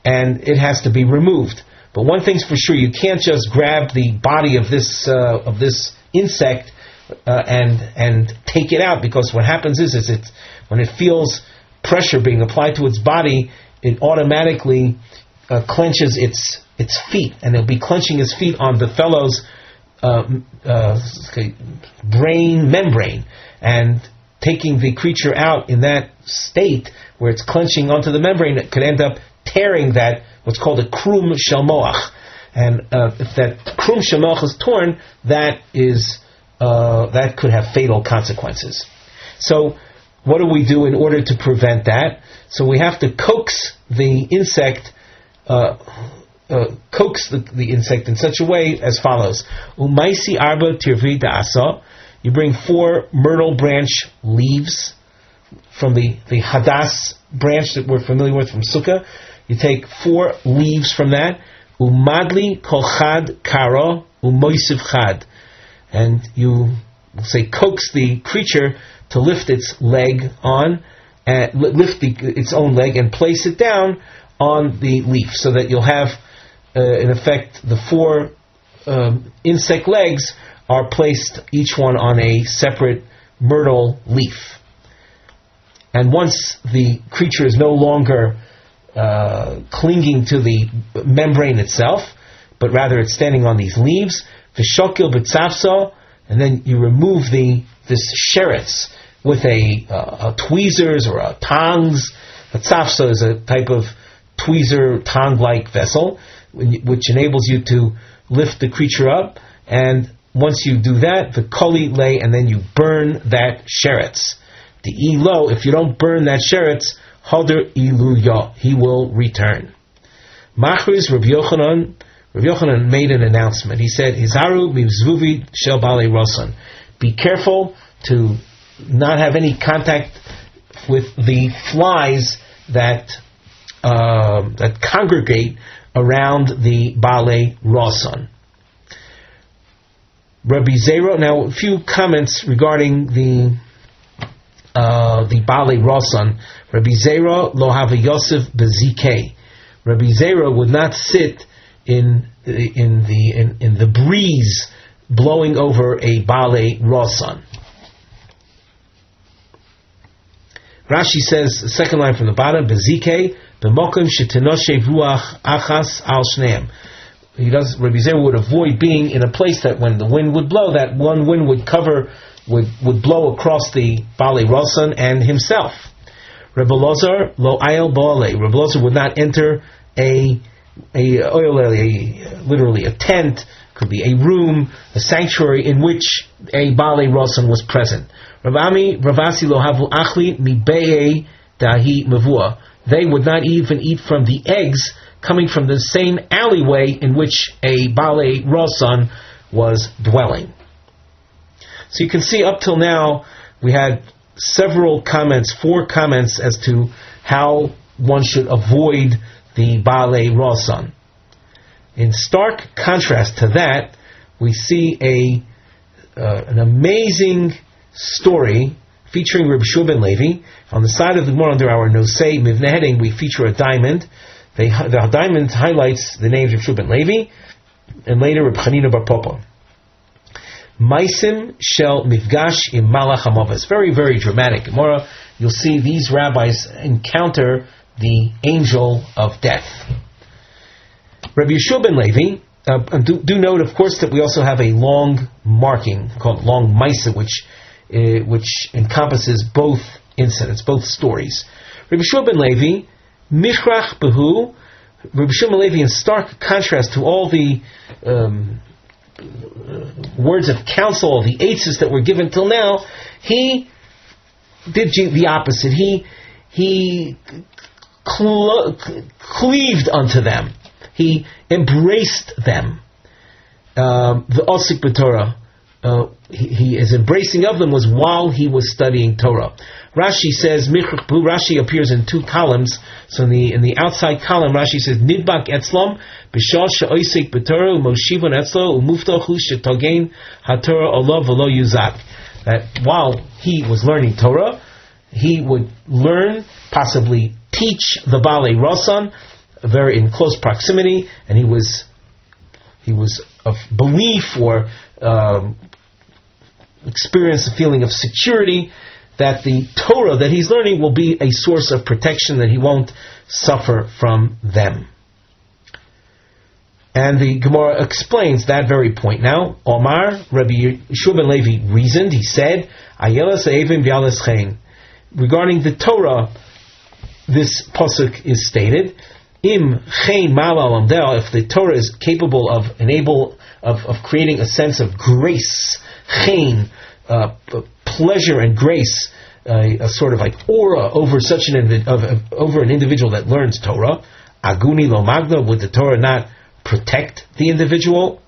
and it has to be removed. But one thing's for sure: you can't just grab the body of this insect and take it out, because what happens is it when it feels pressure being applied to its body, it automatically clenches its feet, and it'll be clenching its feet on the fellow's brain membrane, and taking the creature out in that state where it's clenching onto the membrane, it could end up tearing that, what's called a krum shel moach. And if that krum shel moach is torn, that could have fatal consequences. So what do we do in order to prevent that? So we have to coax the insect, in such a way as follows. Umaisi arba tirvi da'asa. You bring 4 myrtle branch leaves from the hadas branch that we're familiar with from Sukkah. You take 4 leaves from that. Umadli kol chad karo umoisiv chad. And you say coax the creature to lift its leg on, its own leg and place it down on the leaf, so that you'll have, in effect, the 4 insect legs are placed each one on a separate myrtle leaf. And once the creature is no longer clinging to the membrane itself, but rather it's standing on these leaves, v'shokil b'tzafso, and then you remove this sheretz with a tweezers or a tongs. A tzafso is a type of tweezer, tong-like vessel, which enables you to lift the creature up. And once you do that, the koli lay, and then you burn that sheretz. The ilo, if you don't burn that sheretz, hader iluya, he will return. Machriz Rabbi Yochanan. Rabbi Yochanan made an announcement. He said, Hizaru mivzvuvi shel balei rosan. Be careful to not have any contact with the flies that congregate around the balei rosan. Rabbi Zera. Now, a few comments regarding the balei rosan. Rabbi Zera lo hava Yosef bezikei. Rabbi Zera would not sit in the breeze blowing over a balei rosan. Rashi says, the second line from the bottom, bezikei b'mokim shetinoshe ruach achas al shneim. Rabbi Zera would avoid being in a place that when the wind would blow, that one wind would blow across the balei rosan and himself. Rabbi Ozer lo ayel bo'alei. Rabbi Ozer would not enter literally a tent, could be a room, a sanctuary in which a balei rosan was present. Ravasi lo havu achli mi be'ei dahi mevua. They would not even eat from the eggs coming from the same alleyway in which a balei rosan was dwelling. So you can see up till now we had several comments, 4 comments as to how one should avoid the balei rosan. In stark contrast to that, we see an amazing story featuring Reb Shua ben Levi. On the side of the Gemara under our Nosei Mivneh heading, we feature a diamond. The diamond highlights the names of Reb Shua ben Levi and later Reb Chanina bar Papa. Maisim shel mifgash im malach hamavas. Very, very dramatic. Gemara, you'll see these rabbis encounter the angel of death. Rabbi Yeshua ben Levi, do note, of course, that we also have a long marking called long maisa, which encompasses both incidents, both stories. Rabbi Yeshua ben Levi, Mishrach Behu. Rabbi Yeshua ben Levi, in stark contrast to all the words of counsel, the eitzes that were given till now, he did the opposite. He cleaved unto them. He embraced them. The osik b'torah, his embracing of them was while he was studying Torah. Rashi says, Rashi appears in 2 columns. So in the outside column, Rashi says, Nidbak etzlom b'shal she'osik b'torah u'moshivon etzlo u'muftochu shetogein haTorah olav v'lo yuzak. That while he was learning Torah, he would learn, possibly teach the balei rosan, very in close proximity, and he was of belief or experience a feeling of security that the Torah that he's learning will be a source of protection, that he won't suffer from them. And the Gemara explains that very point. Now, Omar, Rabbi Yeshua ben Levi reasoned, he said, Ayelas Eivim V'Yalas Chen. Regarding the Torah, this pasuk is stated, Im Chen Mala Lamdel, if the Torah is capable of creating a sense of grace, Chen, pleasure and grace, a sort of like aura over such over an individual that learns Torah, Aguni Lo Magna, would the Torah not protect the individual?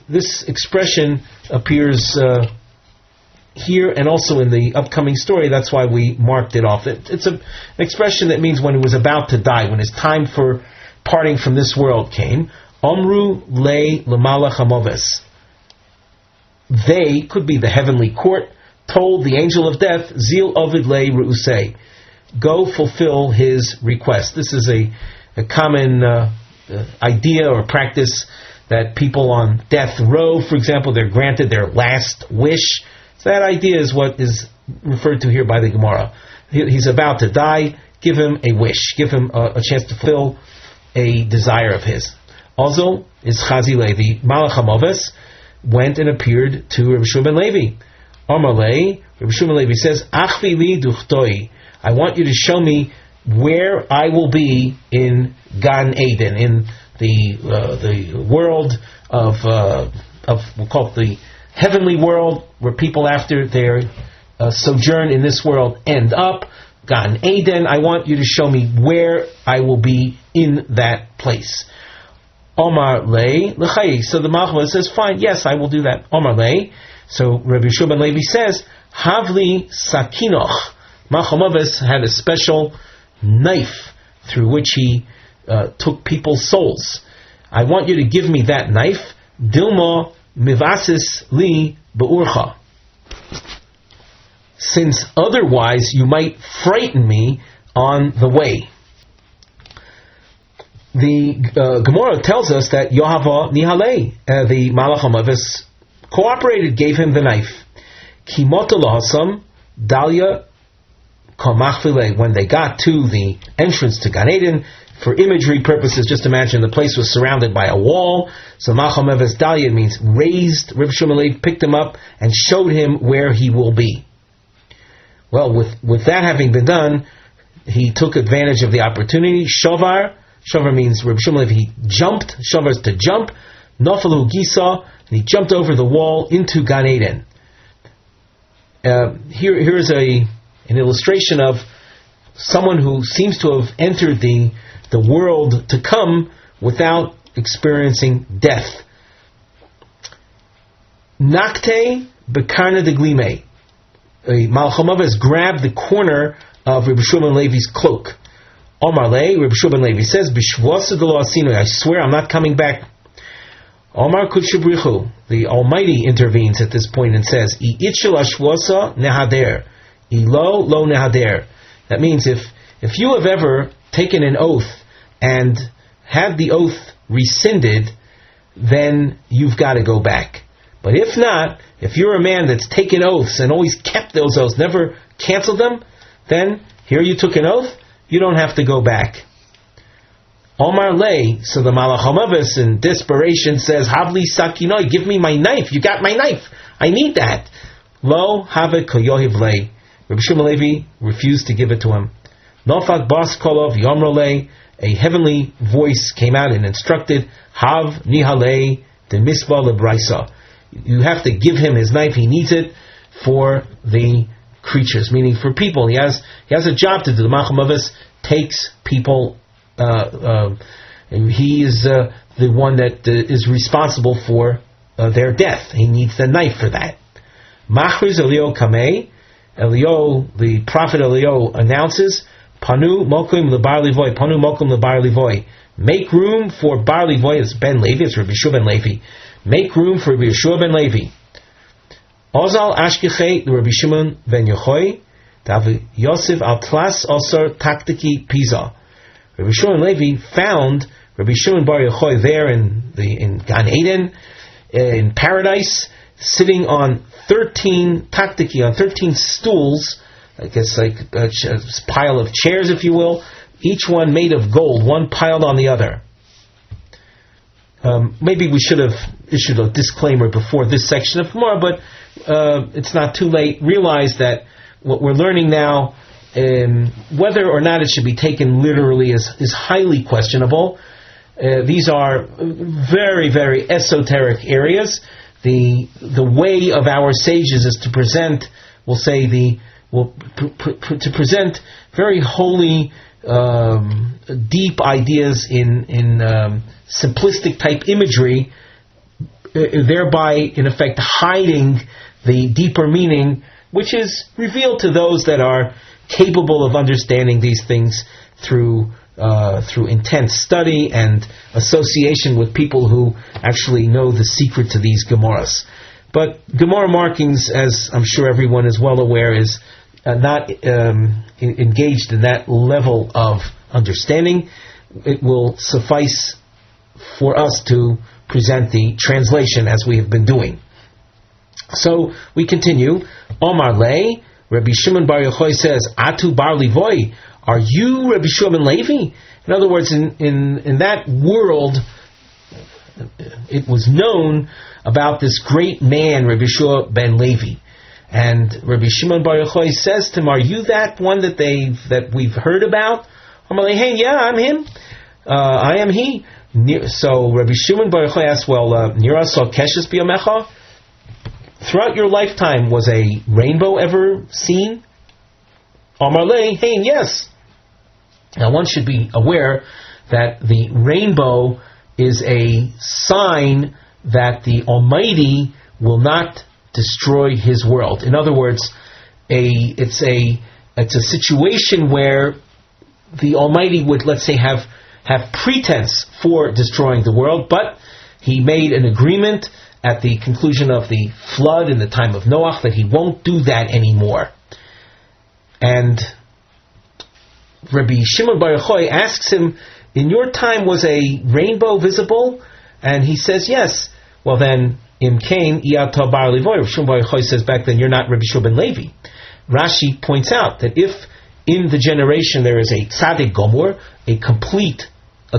This expression appears here and also in the upcoming story. That's why we marked it off. It's an expression that means when he was about to die, when his time for parting from this world came. Omru le lemalach hamoves. They, could be the heavenly court, told the angel of death, Zil ovid le reusei, go fulfill his request. This is a common idea or practice that people on death row, for example, they're granted their last wish. So that idea is what is referred to here by the Gemara. He's about to die, give him a wish, give him a chance to fulfill a desire of his. Also, is Chazile, the Malach HaMoves, went and appeared to Rabbi Yeshua ben Levi. Amalei, Rabbi Yeshua ben Levi says, Achvi li duchtoi, I want you to show me where I will be in Gan Eden, in the world of we'll call it the heavenly world, where people after their sojourn in this world end up. Gan Eden, I want you to show me where I will be in that place. Omar lei l'chai. So the Malchus says, fine, yes, I will do that. Omar lei. So Rabbi Yeshua ben Levi says, Havli sakinoch. Malchus had a special knife through which he took people's souls. I want you to give me that knife. Dilma mivasis li be'urcha. Since otherwise you might frighten me on the way. The Gemara tells us that Yohava Nihalei, the Malach HaMavis, cooperated, gave him the knife. Kimota lahasam Dalia kamachvile. When they got to the entrance to Gan Eden, for imagery purposes, just imagine the place was surrounded by a wall. So Malach HaMavis Dalia means raised. Reb Shmuel picked him up and showed him where he will be. Well, with that having been done, he took advantage of the opportunity. Shovar means Reb Shmuel, he jumped. Shovar is to jump. Nofalu Gisa, and he jumped over the wall into Gan Eden. Here's an illustration of someone who seems to have entered the world to come without experiencing death. Nakte bekarna de glime. Malach HaMavis grabbed the corner of Rabbi Yeshua ben Levi's cloak. Omar le, Rabbi Yeshua ben Levi says, I swear I'm not coming back. Omar Kutshabrichu, the Almighty intervenes at this point and says, nehader, lo nehader. That means if you have ever taken an oath and had the oath rescinded, then you've got to go back. But if not, if you're a man that's taken oaths and always kept those oaths, never canceled them, then here you took an oath, you don't have to go back. Omar lei, so the Malach HaMavis in desperation says, Havli sakinoi, give me my knife, you got my knife, I need that. Lo have koyohiv lei. Rabbi Shmuel Levi refused to give it to him. Nofak bas kolov yomro lei, a heavenly voice came out and instructed, Hav nihalei de misba lebraisa. You have to give him his knife. He needs it for the creatures, meaning for people. He has a job to do. The Malach HaMavis takes people. He is the one that is responsible for their death. He needs the knife for that. Machriz Elio Kamei. Elio, the prophet Elio announces, Panu mokum lebar livoy. Panu mokum lebar livoy. Make room for bar livoy. It's Ben Levi. It's Rabbi Yeshua ben Levi. Make room for Rabbi Yeshua ben Levi. Ozal Ashkechei Rabbi Shimon ben Yochai, Dav Yosef al Tlas Oser Taktiki Pisa. Rabbi Shimon ben Levi found Rabbi Shimon bar Yochai there in Gan Eden, in paradise, sitting on 13 taktiki, on 13 stools, I guess like a pile of chairs, if you will, each one made of gold, one piled on the other. maybe we should have issued a disclaimer before this section of Gemara, but it's not too late. Realize that what we're learning now, whether or not it should be taken literally, is highly questionable. These are very, very esoteric areas. The way of our sages is to present, we'll say, to present very holy, deep ideas in simplistic type imagery, thereby in effect hiding the deeper meaning, which is revealed to those that are capable of understanding these things through intense study and association with people who actually know the secret to these Gemaras. But Gemara markings, as I'm sure everyone is well aware, is not engaged in that level of understanding. It will suffice for us to present the translation as we have been doing. So we continue. Omar Lei, Rabbi Shimon Bar Yochai says, Atu Bar Livoi, are you Rabbi Shimon Levi? In other words, in that world, it was known about this great man, Rabbi Shua ben Levi. And Rabbi Shimon Bar Yochai says to him, are you that one that we've heard about? I'm like, hey, yeah, I'm him. I am he. So Rabbi Shimon Bar Yochai asks, well, Nira saw Keshes Biyamecha? Throughout your lifetime, was a rainbow ever seen? Amar lei, hey, yes. Now one should be aware that the rainbow is a sign that the Almighty will not destroy His world. In other words, it's a situation where the Almighty would, let's say, have pretense for destroying the world, but He made an agreement at the conclusion of the flood in the time of Noach that He won't do that anymore. And Rabbi Shimon Bar Yochai asks him, in your time was a rainbow visible? And he says, yes. Well then, Im Kain Iyata Bar Levoy. Rabbi Shimon Bar Yochai says back then, you're not Rabbi Shua ben Levi. Rashi points out that if in the generation there is a tzaddik gomor, a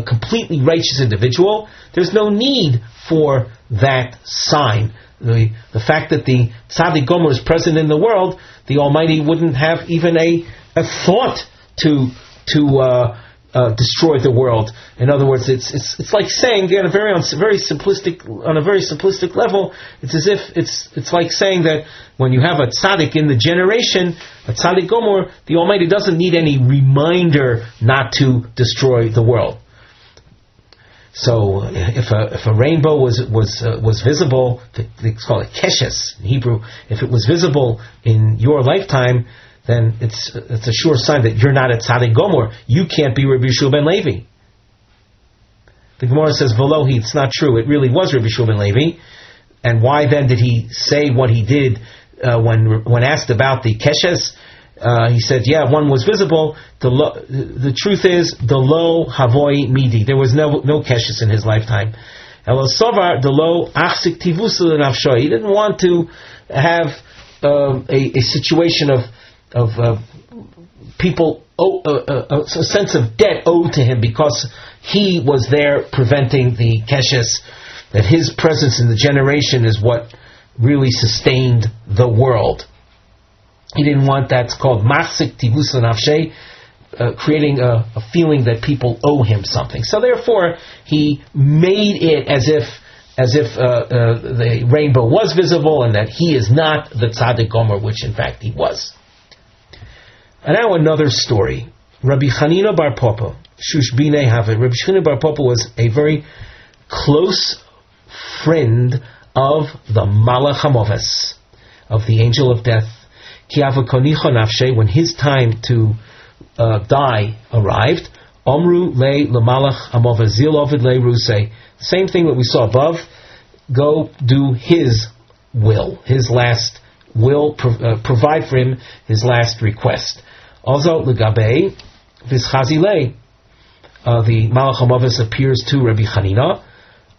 completely righteous individual, there's no need for that sign. The fact that the tzaddik gomer is present in the world, the Almighty wouldn't have even a thought to destroy the world. In other words, it's like saying on a very simplistic level, it's as if it's like saying that when you have a tzaddik in the generation, a tzaddik gomer, the Almighty doesn't need any reminder not to destroy the world. So if a rainbow was visible, they call it keshes in Hebrew. If it was visible in your lifetime, then it's a sure sign that you're not a tzaddik gomer. You can't be Rabbi Shua ben Levi. The Gemara says, "Velohi," it's not true. It really was Rabbi Shua ben Levi. And why then did he say what he did when asked about the keshes? He said, yeah, one was visible. The truth is, the lo havoi midi. There was no keshes in his lifetime. He didn't want to have a situation of people, a sense of debt owed to him because he was there preventing the keshes, that his presence in the generation is what really sustained the world. He didn't want that's called machzik tivus l'nafshei, creating a feeling that people owe him something. So therefore, he made it as if the rainbow was visible and that he is not the tzaddik gomer, which in fact he was. And now another story. Rabbi Chanina bar Papa, Shush Binei Haveh. Rabbi Chanina bar Papa was a very close friend of the Malach HaMoves, of the angel of death. When his time to die arrived, Omru le lemalach hamoves zil ovid le rusei. Same thing that we saw above. Go do his will, his last will. Provide for him his last request. Also legabe v'schazile. The malach hamoves appears to Rabbi Chanina.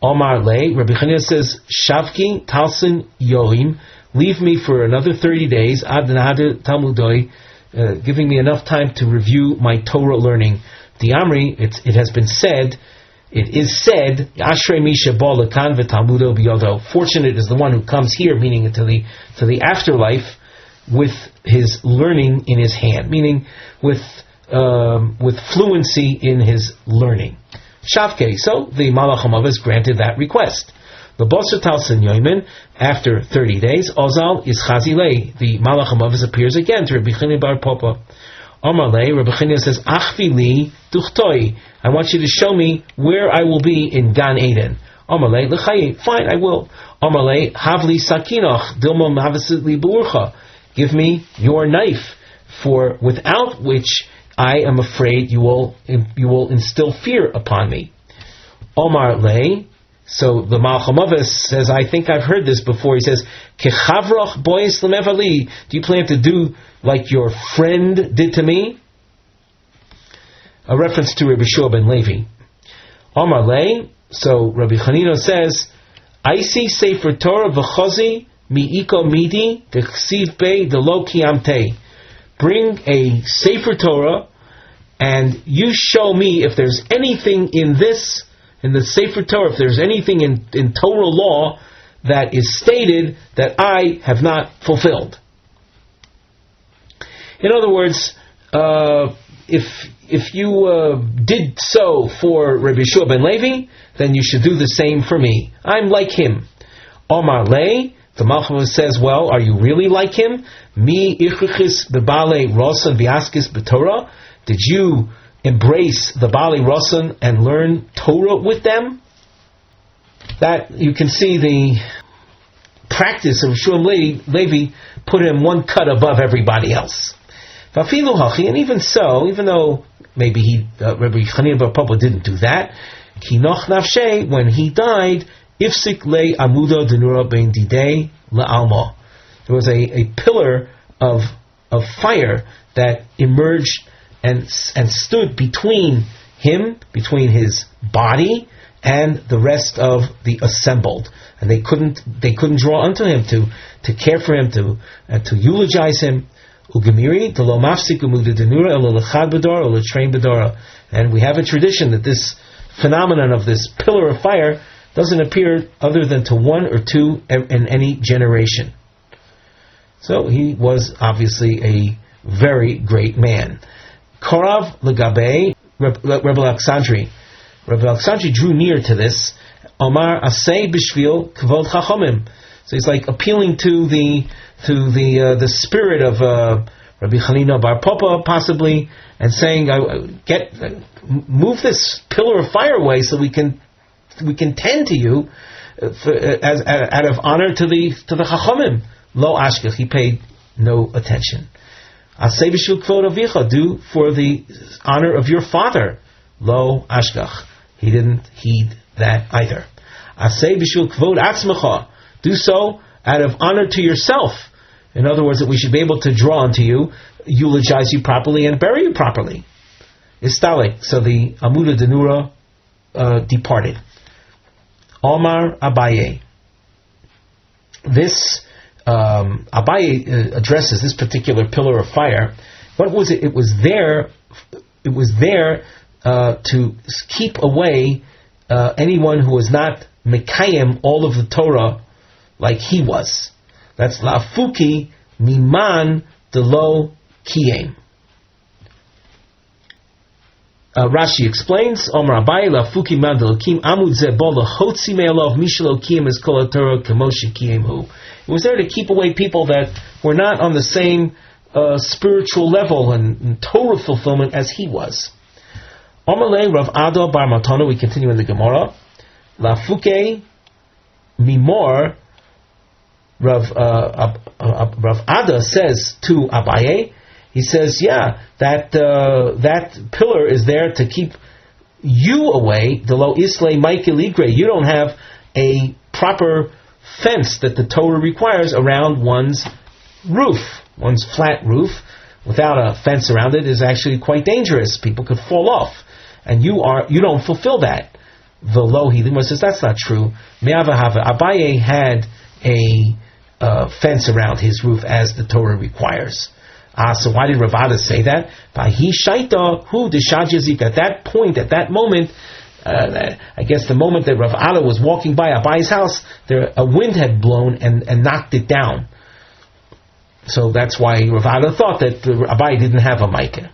Omar le. Rabbi Chanina says, Shavki talsin yohim. Leave me for another 30 days, ad nahad talmudoi, giving me enough time to review my Torah learning. The Amri, it has been said, it is said, Ashrei Misha Bo Lekan v'Talmudo biyodo. Fortunate is the one who comes here, meaning to the afterlife, with his learning in his hand, meaning with fluency in his learning. Shavke, so the Malach HaMavis granted that request. The Boser Talsin Yoimin, after 30 days, Ozal is Chazilei. The Malach HaMavis appears again to Rabbi Chini Bar Papa. Omarlei, Rabbi Chini says, Achvi li duchtoi. I want you to show me where I will be in Gan Eden. Omarlei, l'chayi, fine, I will. Omarlei, havli sakinoch, dilmo mavisit li buurcha. Give me your knife, for without which I am afraid you will instill fear upon me. Omar Lei, so the Malach HaMavis says, I think I've heard this before. He says, Kechavroch bois lemevali. Do you plan to do like your friend did to me? A reference to Rabbi Shua ben Levi. Omar Lei, so Rabbi Chanino says, I see Sefer Torah v'chozi mi'iko midi d'chsiv bei d'lo kiyamtei. Bring a Sefer Torah, and you show me if there's anything in the Sefer Torah, if there's anything in Torah law that is stated that I have not fulfilled. In other words, if you did so for Rabbi Shua ben Levi, then you should do the same for me. I'm like him. Omar Lei, the Malach HaMavis says, well, are you really like him? Mi ichrichis bebale rosan biaskis b'Torah. Did you embrace the Bali Rosan and learn Torah with them? That you can see the practice of Shua Levi put him one cut above everybody else. And even so, even though maybe Rabbi Chanina bar Papa didn't do that, Kinoch Nafshe, when he died, Ifsik le Amudo Denura ben Didei le'alma. There was a pillar of fire that emerged and stood between him, between his body and the rest of the assembled, and they couldn't draw unto him to care for him, to eulogize him. Ugemiri delo mafsik umuda denura elo lechad bedora elo train bedora. And we have a tradition that this phenomenon of this pillar of fire doesn't appear other than to one or two in any generation. So he was obviously a very great man. Korav legabe, Rebbe Alexandri drew near to this. Omar asay b'shvil kavod chachamim. So he's like appealing to the spirit of Rabbi Chanina bar Papa, possibly, and saying, move this pillar of fire away so we can tend to you as out of honor to the chachamim. Lo ashkech, he paid no attention. Asay b'shvil kavod avicha, do for the honor of your father. Lo ashkach, he didn't heed that either. Asay b'shvil kavod atzmecha, do so out of honor to yourself. In other words, that we should be able to draw onto you, eulogize you properly, and bury you properly. Istalik. So the Amuda Denura departed. Omar Abaye. This Abaye addresses this particular pillar of fire. What was it? It was there to keep away anyone who was not mekayem all of the Torah like he was. That's lafuki miman delo kiyem. Rashi explains, Omar Abaye lafuki man delo kiyem amud ze bo lehotzi me'alov mishelo kiyem es kol Torah kemoshe kiyem hu. It was there to keep away people that were not on the same spiritual level and Torah fulfillment as he was. Omalei Rav Ado bar Matana, we continue in the Gemara. Lafuke mimor. Rav Ada says to Abaye, he says, that pillar is there to keep you away. Delo isle Michaeligre. You don't have a proper fence that the Torah requires around one's roof, one's flat roof. Without a fence around it is actually quite dangerous. People could fall off, and you don't fulfill that. Velo Hilima says that's not true. Me'avahava. Abaye had a fence around his roof as the Torah requires. So why did Ravada say that? At that point, at that moment, I guess the moment that Rav Ada was walking by Abai's house, a wind had blown and knocked it down. So that's why Rav Ada thought that Abai didn't have a Maikeh.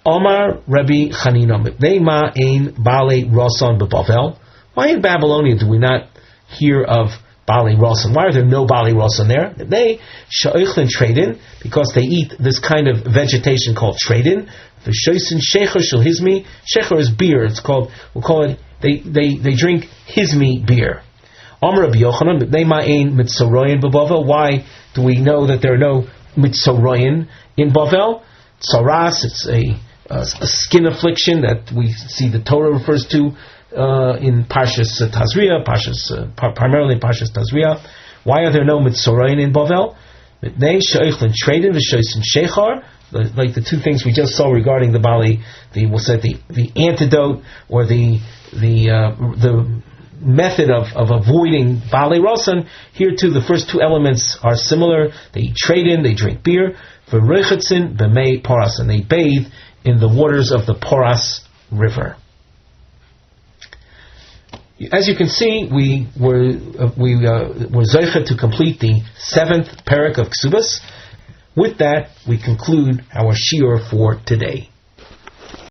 Omar Rabbi Chanina Mipnei Ma Ein Balei Rosan B'Bavel. Why in Babylonia do we not hear of Balei Rosan? Why are there no Balei Rosan there? They Sha'ichlin Tradin, because they eat this kind of vegetation called Tradin. The Shoisin Shecher Shel Hizmi. Shecher is beer. We'll call it. They drink Hizmi beer. Omar Rabbi Yochanan Mipnei Ma Ein Mitzoroyin B'Bavel. Why do we know that there are no Mitzoroyin in Bavel? Tsaras, it's a skin affliction that we see the Torah refers to in Parshas Tazria, primarily in Parshas Tazria. Why are there no Mitzoroyin in Bavel? Like the two things we just saw regarding the Bali, we'll say the antidote or the method of avoiding Balei Rosan. Here too, the first two elements are similar. They eat tradin, they drink beer. V'reichatzin b'mei poras, and they bathe in the waters of the Poras River. As you can see, we were zeicha to complete the 7th parak of Kesubos. With that, we conclude our shiur for today.